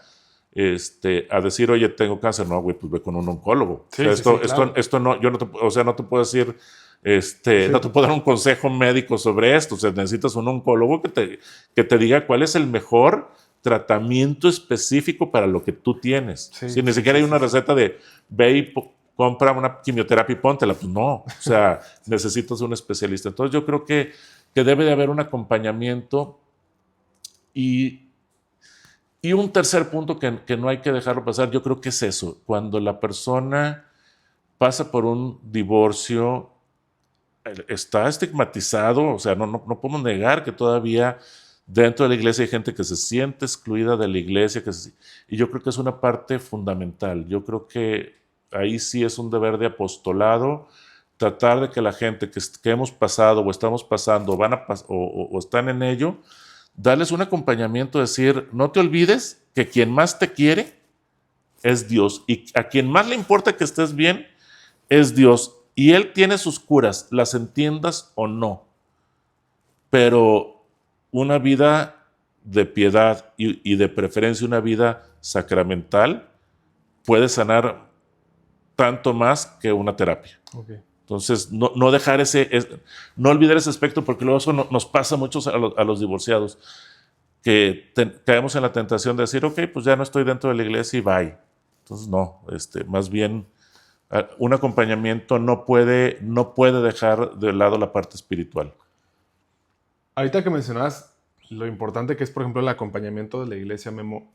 A decir, oye, tengo cáncer. No, güey, pues ve con un oncólogo. Sí, o sea, claro. esto no, yo no te, o sea, no te puedo decir, sí. No te puedo dar un consejo médico sobre esto. O sea, necesitas un oncólogo que te diga cuál es el mejor tratamiento específico para lo que tú tienes. Sí, si ni siquiera hay una receta de ve y compra una quimioterapia y póntela. Pues no, o sea, necesitas un especialista. Entonces yo creo que debe de haber un acompañamiento y un tercer punto que no hay que dejarlo pasar, yo creo que es eso. Cuando la persona pasa por un divorcio, está estigmatizado, o sea, no podemos negar que todavía dentro de la iglesia hay gente que se siente excluida de la iglesia, y yo creo que es una parte fundamental. Yo creo que ahí sí es un deber de apostolado, tratar de que la gente que hemos pasado o estamos pasando o están en ello, darles un acompañamiento, decir, no te olvides que quien más te quiere es Dios y a quien más le importa que estés bien es Dios y Él tiene sus curas, las entiendas o no, pero una vida de piedad y de preferencia una vida sacramental puede sanar tanto más que una terapia. Okay. Entonces, no dejar no olvidar ese aspecto, porque luego eso nos pasa mucho a los divorciados, que caemos en la tentación de decir, ok, pues ya no estoy dentro de la iglesia y bye. Entonces, no, más bien, un acompañamiento no puede dejar de lado la parte espiritual. Ahorita que mencionabas lo importante que es, por ejemplo, el acompañamiento de la iglesia, Memo,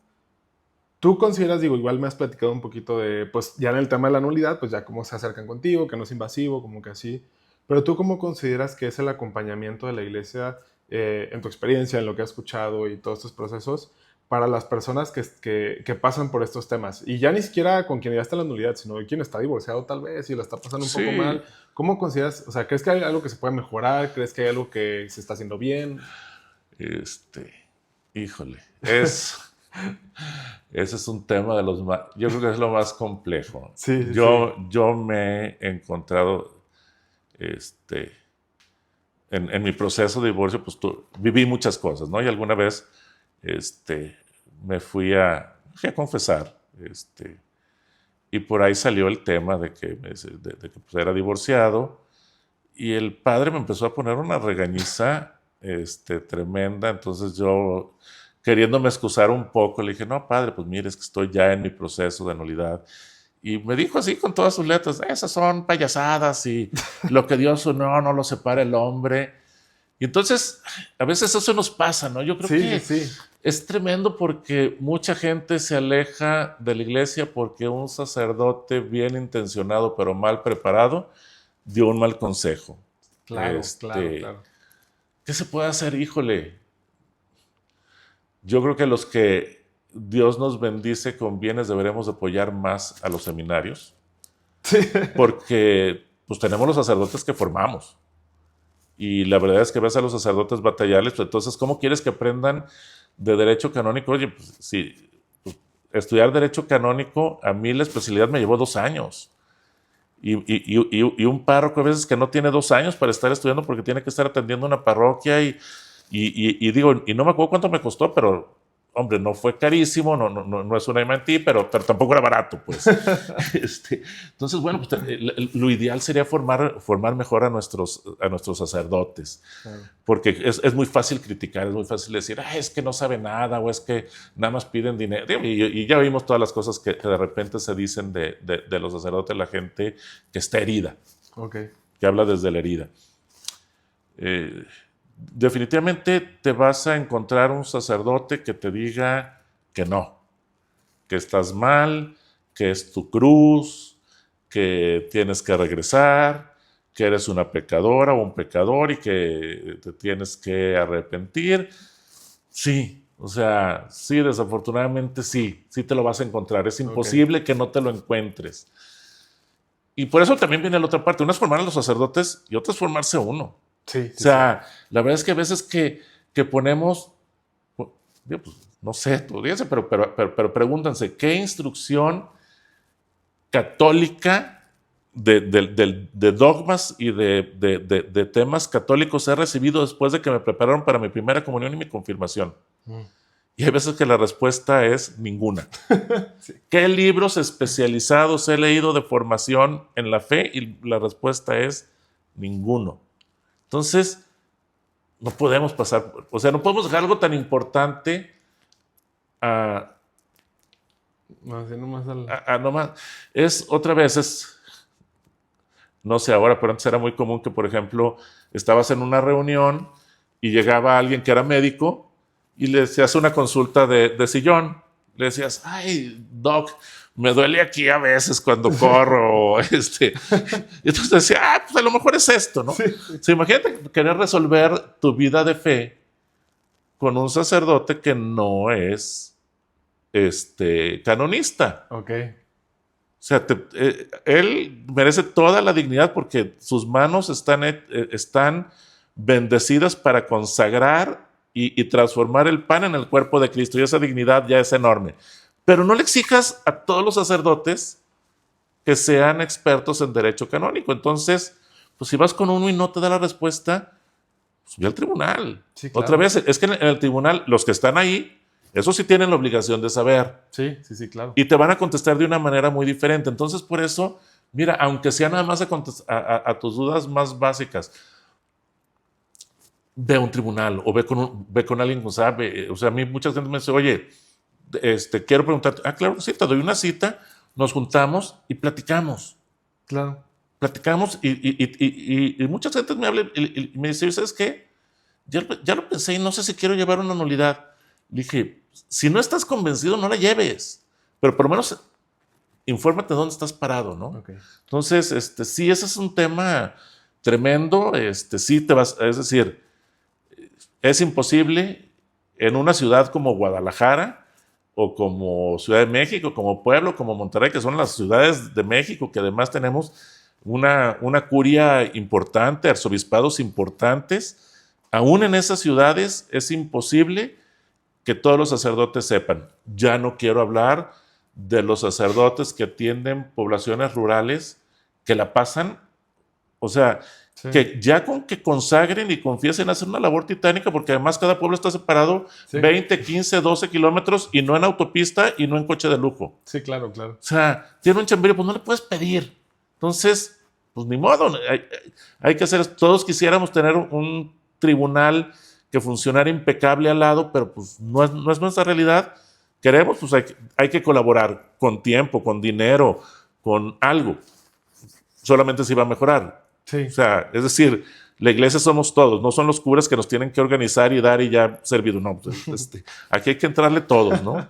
¿tú consideras, igual me has platicado un poquito de, pues ya en el tema de la nulidad, pues ya cómo se acercan contigo, que no es invasivo, como que así, pero tú cómo consideras que es el acompañamiento de la iglesia en tu experiencia, en lo que has escuchado y todos estos procesos, para las personas que pasan por estos temas? Y ya ni siquiera con quien ya está en la nulidad, sino de quien está divorciado tal vez y lo está pasando un poco mal. ¿Cómo consideras, o sea, crees que hay algo que se puede mejorar? ¿Crees que hay algo que se está haciendo bien? Híjole, ese es un tema de los más, yo creo que es lo más complejo. Sí, yo me he encontrado, en mi proceso de divorcio, pues viví muchas cosas, ¿no? Y alguna vez, me fui a confesar, y por ahí salió el tema de que pues, era divorciado, y el padre me empezó a poner una regañiza, tremenda. Entonces yo, queriéndome excusar un poco, le dije, no, padre, pues mire, es que estoy ya en mi proceso de nulidad. Y me dijo así con todas sus letras, esas son payasadas y lo que Dios unió no lo separa el hombre. Y entonces, a veces eso nos pasa, ¿no? Yo creo que es tremendo porque mucha gente se aleja de la iglesia porque un sacerdote bien intencionado pero mal preparado dio un mal consejo. Claro. ¿Qué se puede hacer? Híjole. Yo creo que los que Dios nos bendice con bienes deberemos apoyar más a los seminarios. Sí. Porque pues tenemos los sacerdotes que formamos. y la verdad es que ves a los sacerdotes batallarles, pues entonces, ¿cómo quieres que aprendan de derecho canónico? Oye, pues sí, pues, estudiar derecho canónico, a mí la especialidad me llevó 2 años. Y un párroco a veces que no tiene 2 años para estar estudiando porque tiene que estar atendiendo una parroquia y digo, y no me acuerdo cuánto me costó, pero hombre, no fue carísimo, no es una mentí, pero tampoco era barato, pues. Entonces, bueno, pues, lo ideal sería formar mejor a nuestros sacerdotes, Claro. porque es muy fácil criticar, es muy fácil decir, es que no sabe nada, o es que nada más piden dinero. Y ya vimos todas las cosas que de repente se dicen de los sacerdotes, la gente que está herida, Okay. que habla desde la herida. Definitivamente te vas a encontrar un sacerdote que te diga que no, que estás mal, que es tu cruz, que tienes que regresar, que eres una pecadora o un pecador y que te tienes que arrepentir. Sí, o sea, sí, desafortunadamente sí te lo vas a encontrar. Es imposible que no te lo encuentres. Y por eso también viene la otra parte. Una es formar a los sacerdotes y otra es formarse uno. Sí, O sea, la verdad es que a veces que ponemos, pues, no sé, tu audiencia, pero pregúntense, ¿qué instrucción católica de dogmas y de temas católicos he recibido después de que me prepararon para mi primera comunión y mi confirmación? Y hay veces que la respuesta es ninguna. Sí. ¿Qué libros especializados he leído de formación en la fe? Y la respuesta es ninguno. Entonces, no podemos pasar, o sea, no podemos dejar algo tan importante a No, sí, nomás nomás. Otra vez, no sé ahora, pero antes era muy común que, por ejemplo, estabas en una reunión y llegaba alguien que era médico y le hacías una consulta de sillón. Le decías, ay, doc, me duele aquí a veces cuando corro. Y entonces decía, pues a lo mejor es esto, ¿no? Sí. O sea, imagínate querer resolver tu vida de fe con un sacerdote que no es canonista. Ok. O sea, él merece toda la dignidad porque sus manos están bendecidas para consagrar y transformar el pan en el cuerpo de Cristo. Y esa dignidad ya es enorme. Pero no le exijas a todos los sacerdotes que sean expertos en derecho canónico. Entonces, pues si vas con uno y no te da la respuesta, pues ve al tribunal. Sí, claro. Otra vez, es que en el tribunal, los que están ahí, esos sí tienen la obligación de saber. Sí, claro. Y te van a contestar de una manera muy diferente. Entonces, por eso, mira, aunque sea nada más a tus dudas más básicas, ve a un tribunal o ve con alguien que sabe. O sea, a mí mucha gente me dice, oye, quiero preguntarte. Claro que sí, te doy una cita, nos juntamos y platicamos. Claro. Platicamos y mucha gente me habla y me dice, ¿sabes qué? Ya lo pensé y no sé si quiero llevar una nulidad. Le dije, si no estás convencido, no la lleves. Pero por lo menos infórmate dónde estás parado, ¿no? Okay. Entonces, sí, ese es un tema tremendo. Sí es decir, es imposible en una ciudad como Guadalajara o como Ciudad de México, como Pueblo, como Monterrey, que son las ciudades de México, que además tenemos una curia importante, arzobispados importantes. Aún en esas ciudades es imposible que todos los sacerdotes sepan. Ya no quiero hablar de los sacerdotes que atienden poblaciones rurales que la pasan, o sea, sí, que ya con que consagren y confiesen hacer una labor titánica, porque además cada pueblo está separado 20, 15, 12 kilómetros y no en autopista y no en coche de lujo. Sí, claro. O sea, tiene un chamberío, pues no le puedes pedir. Entonces, pues ni modo, hay que hacer, todos quisiéramos tener un tribunal que funcionara impecable al lado, pero pues no es nuestra realidad. Queremos, pues hay que colaborar con tiempo, con dinero, con algo. Solamente se va a mejorar. Sí. O sea, es decir, la iglesia somos todos, no son los curas que nos tienen que organizar y dar y ya servido. No, pues, aquí hay que entrarle todos, ¿no?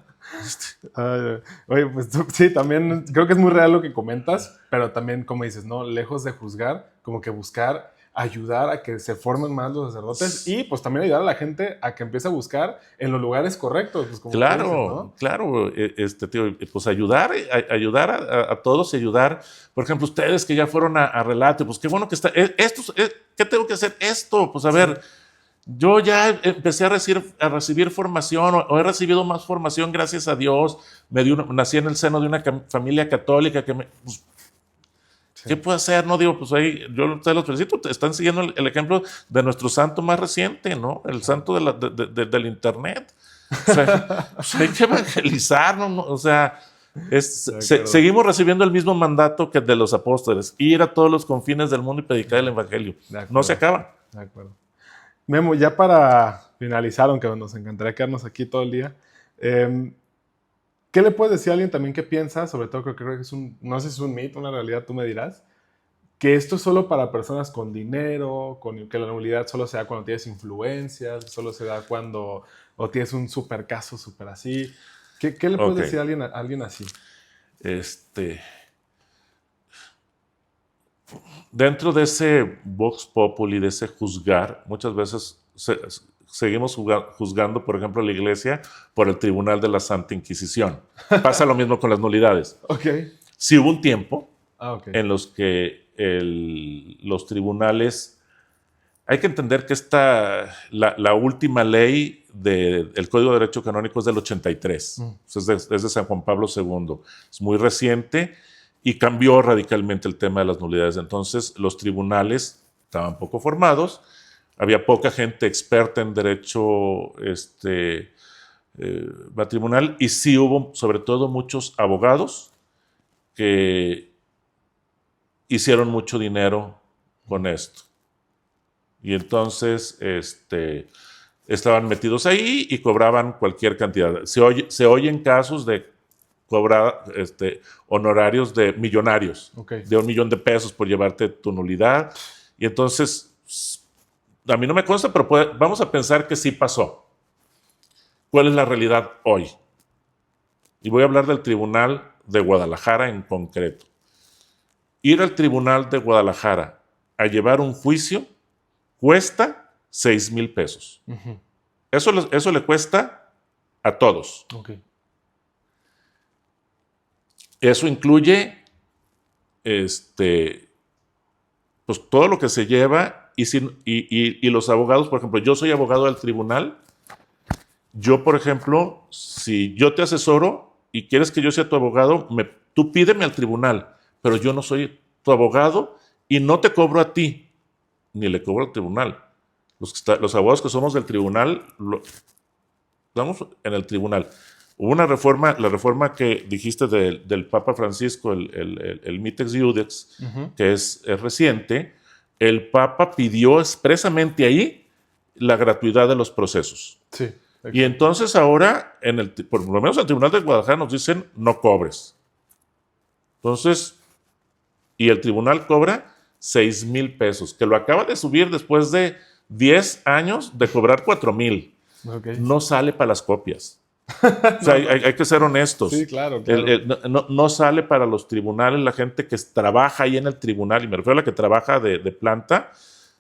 Oye, pues sí, también creo que es muy real lo que comentas, pero también, como dices, ¿no? Lejos de juzgar, como que buscar ayudar a que se formen más los sacerdotes y pues también ayudar a la gente a que empiece a buscar en los lugares correctos. Pues, como Claro, dices, ¿no? claro, tío, pues ayudar a todos y ayudar, por ejemplo, ustedes que ya fueron a Relate, pues qué bueno que está, ¿qué tengo que hacer? Esto, pues a ver, yo ya empecé a recibir formación, o he recibido más formación, gracias a Dios, nací en el seno de una familia católica que pues, ¿qué puedo hacer? No digo, pues ahí yo te los felicito, están siguiendo el ejemplo de nuestro santo más reciente, ¿no? El santo del internet. O sea, pues hay que evangelizar, ¿no? O sea, seguimos recibiendo el mismo mandato que el de los apóstoles, ir a todos los confines del mundo y predicar el evangelio. No se acaba. De acuerdo. Memo, ya para finalizar, aunque nos encantaría quedarnos aquí todo el día, ¿qué le puedes decir a alguien también que piensa, sobre todo que creo que es no sé si es un mito, una realidad, tú me dirás, que esto es solo para personas con dinero, que la nulidad solo se da cuando tienes influencias, solo se da cuando o tienes un super caso, super así? ¿Qué le puedes decir a alguien así? Dentro de ese vox populi, de ese juzgar, muchas veces seguimos juzgando, por ejemplo, a la iglesia por el tribunal de la Santa Inquisición. Pasa lo mismo con las nulidades. Sí hubo un tiempo en los que los tribunales... Hay que entender que la última ley del Código de Derecho Canónico es del 83. Es de San Juan Pablo II. Es muy reciente y cambió radicalmente el tema de las nulidades. Entonces, los tribunales estaban poco formados, había poca gente experta en derecho matrimonial y sí hubo, sobre todo, muchos abogados que hicieron mucho dinero con esto. Y entonces estaban metidos ahí y cobraban cualquier cantidad. Se oyen casos de cobrar honorarios de millonarios, de $1 millón por llevarte tu nulidad. Y entonces, a mí no me consta, pero vamos a pensar que sí pasó. ¿Cuál es la realidad hoy? Y voy a hablar del Tribunal de Guadalajara en concreto. Ir al Tribunal de Guadalajara a llevar un juicio cuesta $6,000. Eso le cuesta a todos. Eso incluye pues todo lo que se lleva y los abogados. Por ejemplo, yo soy abogado del tribunal. Yo, por ejemplo, si yo te asesoro y quieres que yo sea tu abogado, tú pídeme al tribunal, pero yo no soy tu abogado y no te cobro a ti, ni le cobro al tribunal. Los abogados que somos del tribunal, estamos en el tribunal. Hubo una reforma, la reforma que dijiste del Papa Francisco, el Mitex Iudex, que es reciente. El Papa pidió expresamente ahí la gratuidad de los procesos. Sí. Y entonces ahora, por lo menos en el Tribunal de Guadalajara nos dicen no cobres. Entonces, y el tribunal cobra $6,000, que lo acaba de subir después de 10 años de cobrar $4,000. No sale para las copias. O sea, hay que ser honestos. Sí, claro. No sale para los tribunales. La gente que trabaja ahí en el tribunal, y me refiero a la que trabaja de planta,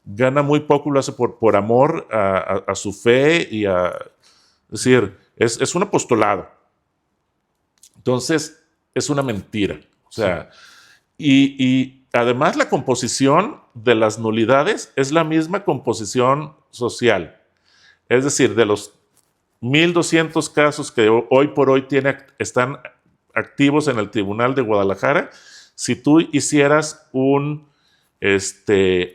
gana muy poco, lo hace por amor a su fe y es decir, es un apostolado. Entonces, es una mentira. O sea, y además la composición de las nulidades es la misma composición social. Es decir, de los 1,200 casos que hoy por hoy están activos en el Tribunal de Guadalajara, si tú hicieras un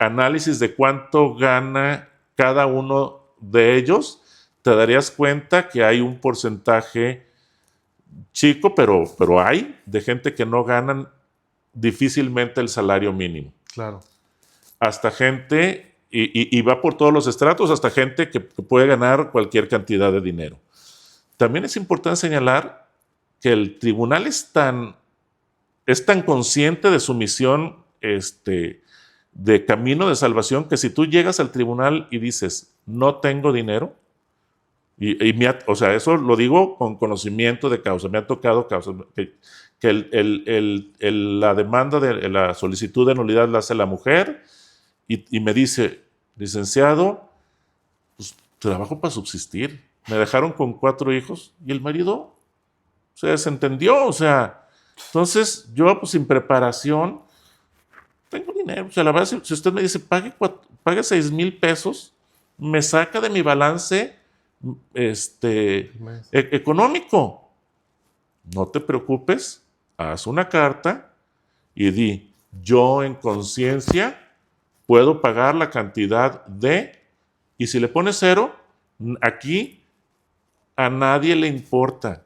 análisis de cuánto gana cada uno de ellos, te darías cuenta que hay un porcentaje chico, pero hay de gente que no ganan difícilmente el salario mínimo. Claro. Hasta gente, y va por todos los estratos, hasta gente que puede ganar cualquier cantidad de dinero. También es importante señalar que el tribunal es tan consciente de su misión de camino de salvación, que si tú llegas al tribunal y dices, no tengo dinero, o sea, eso lo digo con conocimiento de causa, me ha tocado causas que la demanda de la solicitud de nulidad la hace la mujer y me dice, licenciado, pues trabajo para subsistir. Me dejaron con 4 hijos y el marido se desentendió, o sea, entonces yo pues sin preparación tengo dinero. O sea, la verdad, si usted me dice, pague 6,000 pesos, me saca de mi balance económico. No te preocupes, haz una carta y di, yo en conciencia puedo pagar la cantidad de, y si le pones 0, aquí a nadie le importa.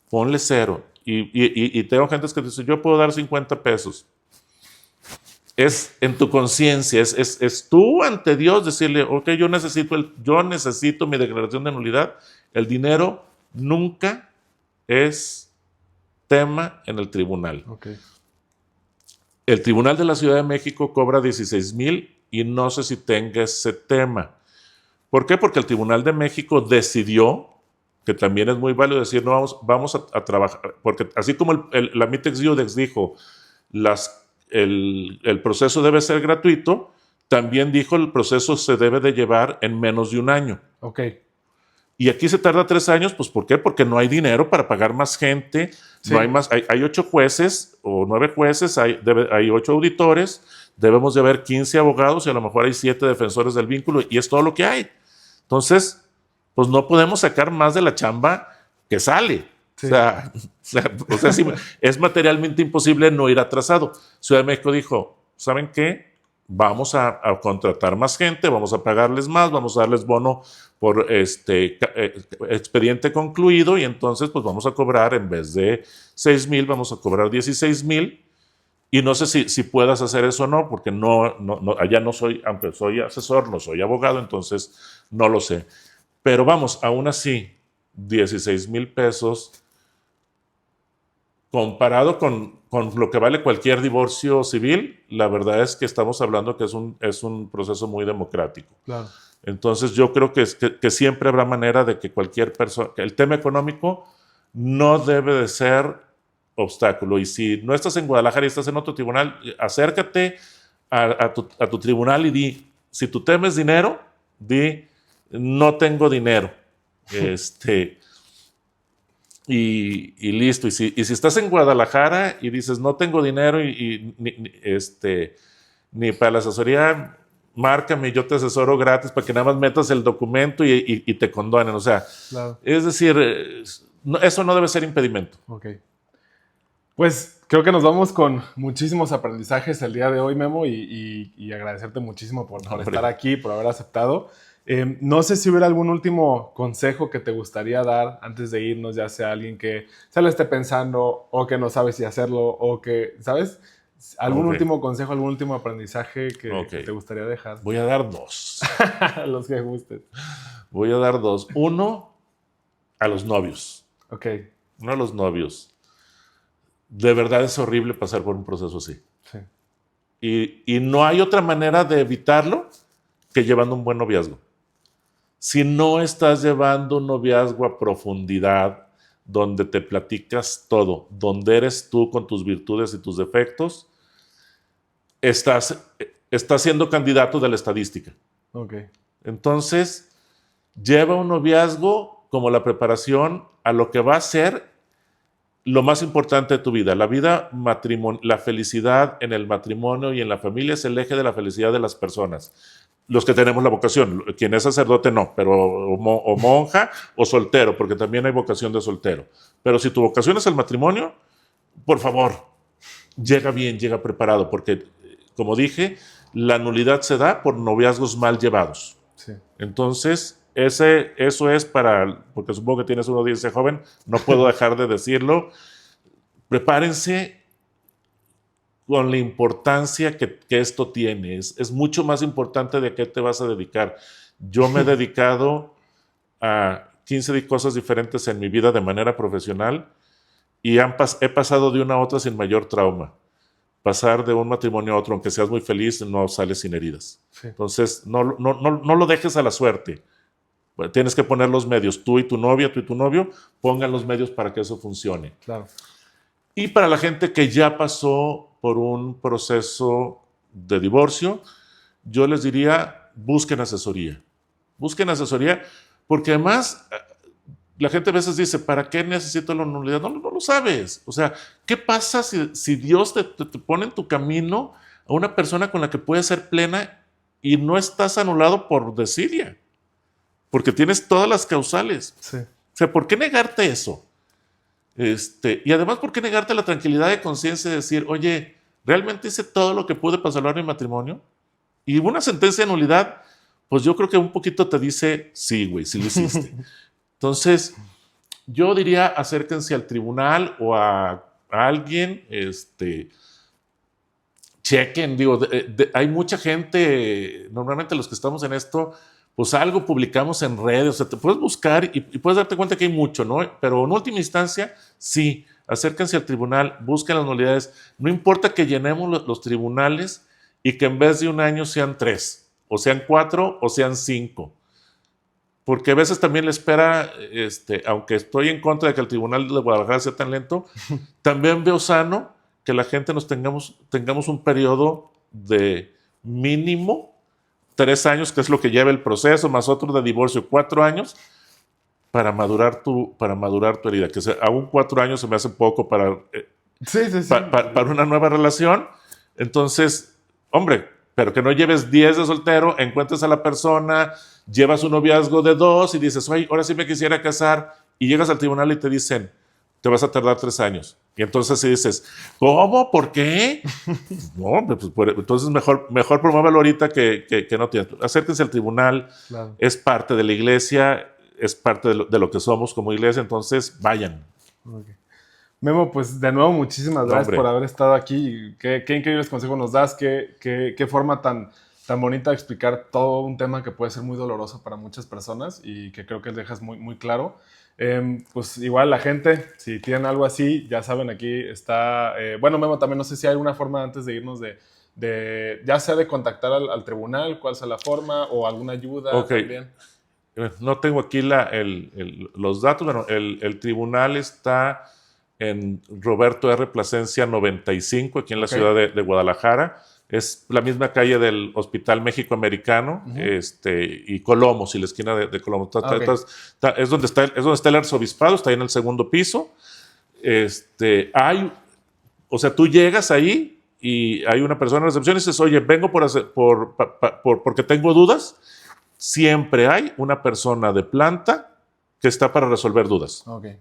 Ponle 0. Y tengo gente que dice, yo puedo dar 50 pesos. Es en tu conciencia, es tú ante Dios decirle, ok, yo necesito mi declaración de nulidad. El dinero nunca es tema en el tribunal. Okay. El Tribunal de la Ciudad de México cobra 16,000 y no sé si tenga ese tema. ¿Por qué? Porque el Tribunal de México decidió, que también es muy válido decir, no, vamos a trabajar, porque así como la Mitex Iudex dijo, el proceso debe ser gratuito, también dijo el proceso se debe de llevar en menos de un año. Ok. Y aquí se tarda 3 años, pues ¿por qué? Porque no hay dinero para pagar más gente, Sí. no hay más, hay 8 jueces o 9 jueces, hay 8 auditores, debemos de haber 15 abogados y a lo mejor hay 7 defensores del vínculo y es todo lo que hay. Entonces, pues no podemos sacar más de la chamba que sale. Sí. O sea, sí, es materialmente imposible no ir atrasado. Ciudad de México dijo, ¿saben qué? Vamos a contratar más gente, vamos a pagarles más, vamos a darles bono por expediente concluido y entonces pues vamos a cobrar en vez de 6,000, vamos a cobrar 16,000 y no sé si puedas hacer eso o no, porque allá no soy, aunque soy asesor, no soy abogado, entonces no lo sé. Pero vamos, aún así, 16,000 pesos comparado con lo que vale cualquier divorcio civil, la verdad es que estamos hablando que es un proceso muy democrático. Claro. Entonces yo creo que siempre habrá manera de que cualquier persona, el tema económico no debe de ser obstáculo. Y si no estás en Guadalajara y estás en otro tribunal, acércate a tu tribunal y di, si tu tema es dinero, di, no tengo dinero. Y listo. Y si estás en Guadalajara y dices, no tengo dinero ni para la asesoría, márcame, yo te asesoro gratis para que nada más metas el documento y te condonen. O sea, claro. Es decir, eso no debe ser impedimento. Ok. Pues creo que nos vamos con muchísimos aprendizajes el día de hoy, Memo, y agradecerte muchísimo por estar aquí, por haber aceptado. No sé si hubiera algún último consejo que te gustaría dar antes de irnos, ya sea alguien que se lo esté pensando o que no sabe si hacerlo o que, ¿sabes? ¿Algún último consejo, algún último aprendizaje que te gustaría dejar? Voy a dar 2. Los que gustes. Voy a dar 2. 1, a los novios. Ok. 1 a los novios. De verdad es horrible pasar por un proceso así. Sí. Y no hay otra manera de evitarlo que llevando un buen noviazgo. Si no estás llevando un noviazgo a profundidad, donde te platicas todo, donde eres tú con tus virtudes y tus defectos, estás siendo candidato de la estadística. Okay. Entonces, lleva un noviazgo como la preparación a lo que va a ser lo más importante de tu vida. La felicidad en el matrimonio y en la familia es el eje de la felicidad de las personas. Los que tenemos la vocación, quien es sacerdote no, pero o monja o soltero, porque también hay vocación de soltero. Pero si tu vocación es el matrimonio, por favor, llega bien, llega preparado, porque, como dije, la nulidad se da por noviazgos mal llevados. Sí. Entonces, eso es porque supongo que tienes una audiencia joven, no puedo dejar de decirlo, prepárense con la importancia que esto tiene. Es mucho más importante de qué te vas a dedicar. Yo me he dedicado a 15 cosas diferentes en mi vida de manera profesional y he pasado de una a otra sin mayor trauma. Pasar de un matrimonio a otro, aunque seas muy feliz, no sales sin heridas. Sí. Entonces, no lo dejes a la suerte. Tienes que poner los medios. Tú y tu novia, tú y tu novio, pongan los medios para que eso funcione. Claro. Y para la gente que ya pasó por un proceso de divorcio, yo les diría, busquen asesoría. Busquen asesoría, porque además la gente a veces dice, ¿para qué necesito la nulidad? No, no lo sabes. O sea, ¿qué pasa si Dios te pone en tu camino a una persona con la que puedes ser plena y no estás anulado por desidia? Porque tienes todas las causales. Sí. O sea, ¿por qué negarte eso? Y además, ¿por qué negarte la tranquilidad de conciencia de decir, oye, ¿realmente hice todo lo que pude para salvar mi matrimonio? Y una sentencia de nulidad, pues yo creo que un poquito te dice, sí, güey, sí lo hiciste. Entonces, yo diría, acérquense al tribunal o a alguien, chequen, digo, hay mucha gente, normalmente los que estamos en esto, pues algo publicamos en redes, o sea, te puedes buscar y puedes darte cuenta que hay mucho, ¿no? Pero en última instancia, sí, acérquense al tribunal, busquen las nulidades. No importa que llenemos los tribunales y que en vez de 1 año sean 3, o sean 4, o sean 5. Porque a veces también le espera, aunque estoy en contra de que el tribunal de Guadalajara sea tan lento, también veo sano que la gente tengamos un periodo de mínimo 3 años, que es lo que lleva el proceso, más otro de divorcio, 4 años, para madurar tu herida. Que aún 4 años se me hace poco para una nueva relación. Entonces, hombre, pero que no lleves 10 de soltero, encuentres a la persona, llevas un noviazgo de 2 y dices, oye, ahora sí me quisiera casar, y llegas al tribunal y te dicen, te vas a tardar 3 años. Y entonces si dices, ¿cómo? ¿Por qué? No, pues entonces mejor promuévelo ahorita que no tienes. Acérquense al tribunal, claro. Es parte de la iglesia, es parte de lo que somos como iglesia, entonces vayan. Okay. Memo, pues de nuevo muchísimas gracias por haber estado aquí. Qué increíbles consejos nos das, qué forma tan bonita de explicar todo un tema que puede ser muy doloroso para muchas personas y que creo que dejas muy, muy claro. Pues igual la gente, si tienen algo así, ya saben, aquí está. Bueno, Memo, también no sé si hay alguna forma antes de irnos ya sea de contactar al tribunal, cuál sea la forma, o alguna ayuda también. No tengo aquí los datos. Bueno, el tribunal está en Roberto R. Plasencia 95, aquí en la ciudad de Guadalajara. Es la misma calle del Hospital México Americano, y Colomos, y la esquina de Colomos. Es donde está el arzobispado, está ahí en el segundo piso. O sea, tú llegas ahí y hay una persona en recepción y dices, oye, vengo porque tengo dudas. Siempre hay una persona de planta que está para resolver dudas. Okay.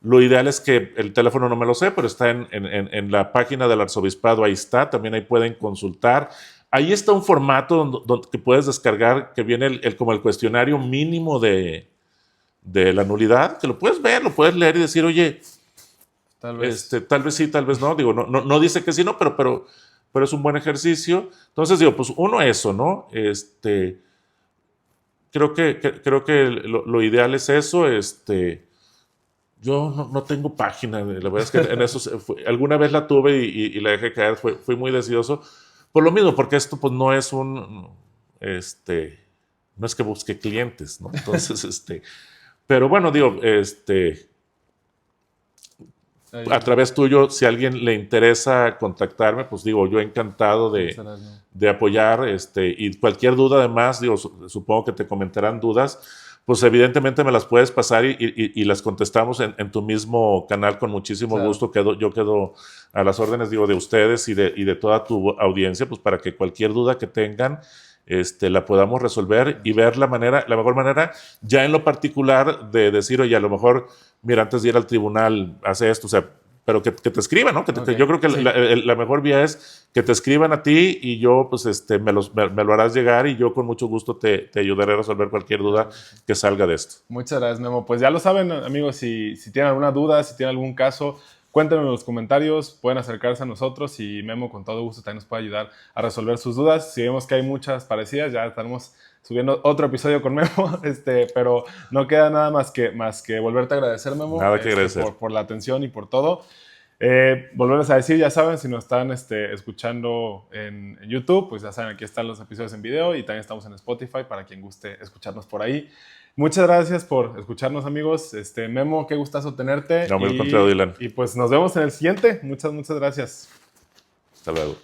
Lo ideal es que el teléfono no me lo sé, pero está en la página del arzobispado, ahí está, también ahí pueden consultar. Ahí está un formato donde que puedes descargar, que viene como el cuestionario mínimo de la nulidad, que lo puedes ver, lo puedes leer y decir, oye, tal vez sí, tal vez no. Digo, no dice que sí, no, pero es un buen ejercicio. Entonces, digo, pues uno eso, ¿no? Creo que lo ideal es eso. Yo no tengo página, la verdad es que en eso alguna vez la tuve y la dejé caer, fui muy decidioso. Por lo mismo, porque esto pues no es no es que busque clientes, ¿no? Entonces, pero bueno, digo, a través tuyo, si a alguien le interesa contactarme, pues digo, yo encantado de apoyar, y cualquier duda además, digo, supongo que te comentarán dudas, pues evidentemente me las puedes pasar y las contestamos en tu mismo canal con muchísimo gusto. Yo quedo a las órdenes, digo, de ustedes y de toda tu audiencia, pues para que cualquier duda que tengan, la podamos resolver y ver la mejor manera, ya en lo particular, de decir, oye, a lo mejor, mira, antes de ir al tribunal, hace esto, o sea, pero que te escriban, ¿no? Yo creo que la mejor vía es que te escriban a ti y yo, pues, me lo harás llegar y yo con mucho gusto te ayudaré a resolver cualquier duda que salga de esto. Muchas gracias, Memo. Pues ya lo saben, amigos, si tienen alguna duda, si tienen algún caso, cuéntenos en los comentarios, pueden acercarse a nosotros y Memo con todo gusto también nos puede ayudar a resolver sus dudas. Si vemos que hay muchas parecidas, ya estaremos subiendo otro episodio con Memo, pero no queda nada más que volverte a agradecer, Memo. Nada que agradecer. Por la atención y por todo. Volverles a decir, ya saben, si nos están escuchando en YouTube, pues ya saben, aquí están los episodios en video y también estamos en Spotify para quien guste escucharnos por ahí. Muchas gracias por escucharnos, amigos. Memo, qué gustazo tenerte. No, me lo contrario, Dylan. Y pues nos vemos en el siguiente. Muchas gracias. Hasta luego.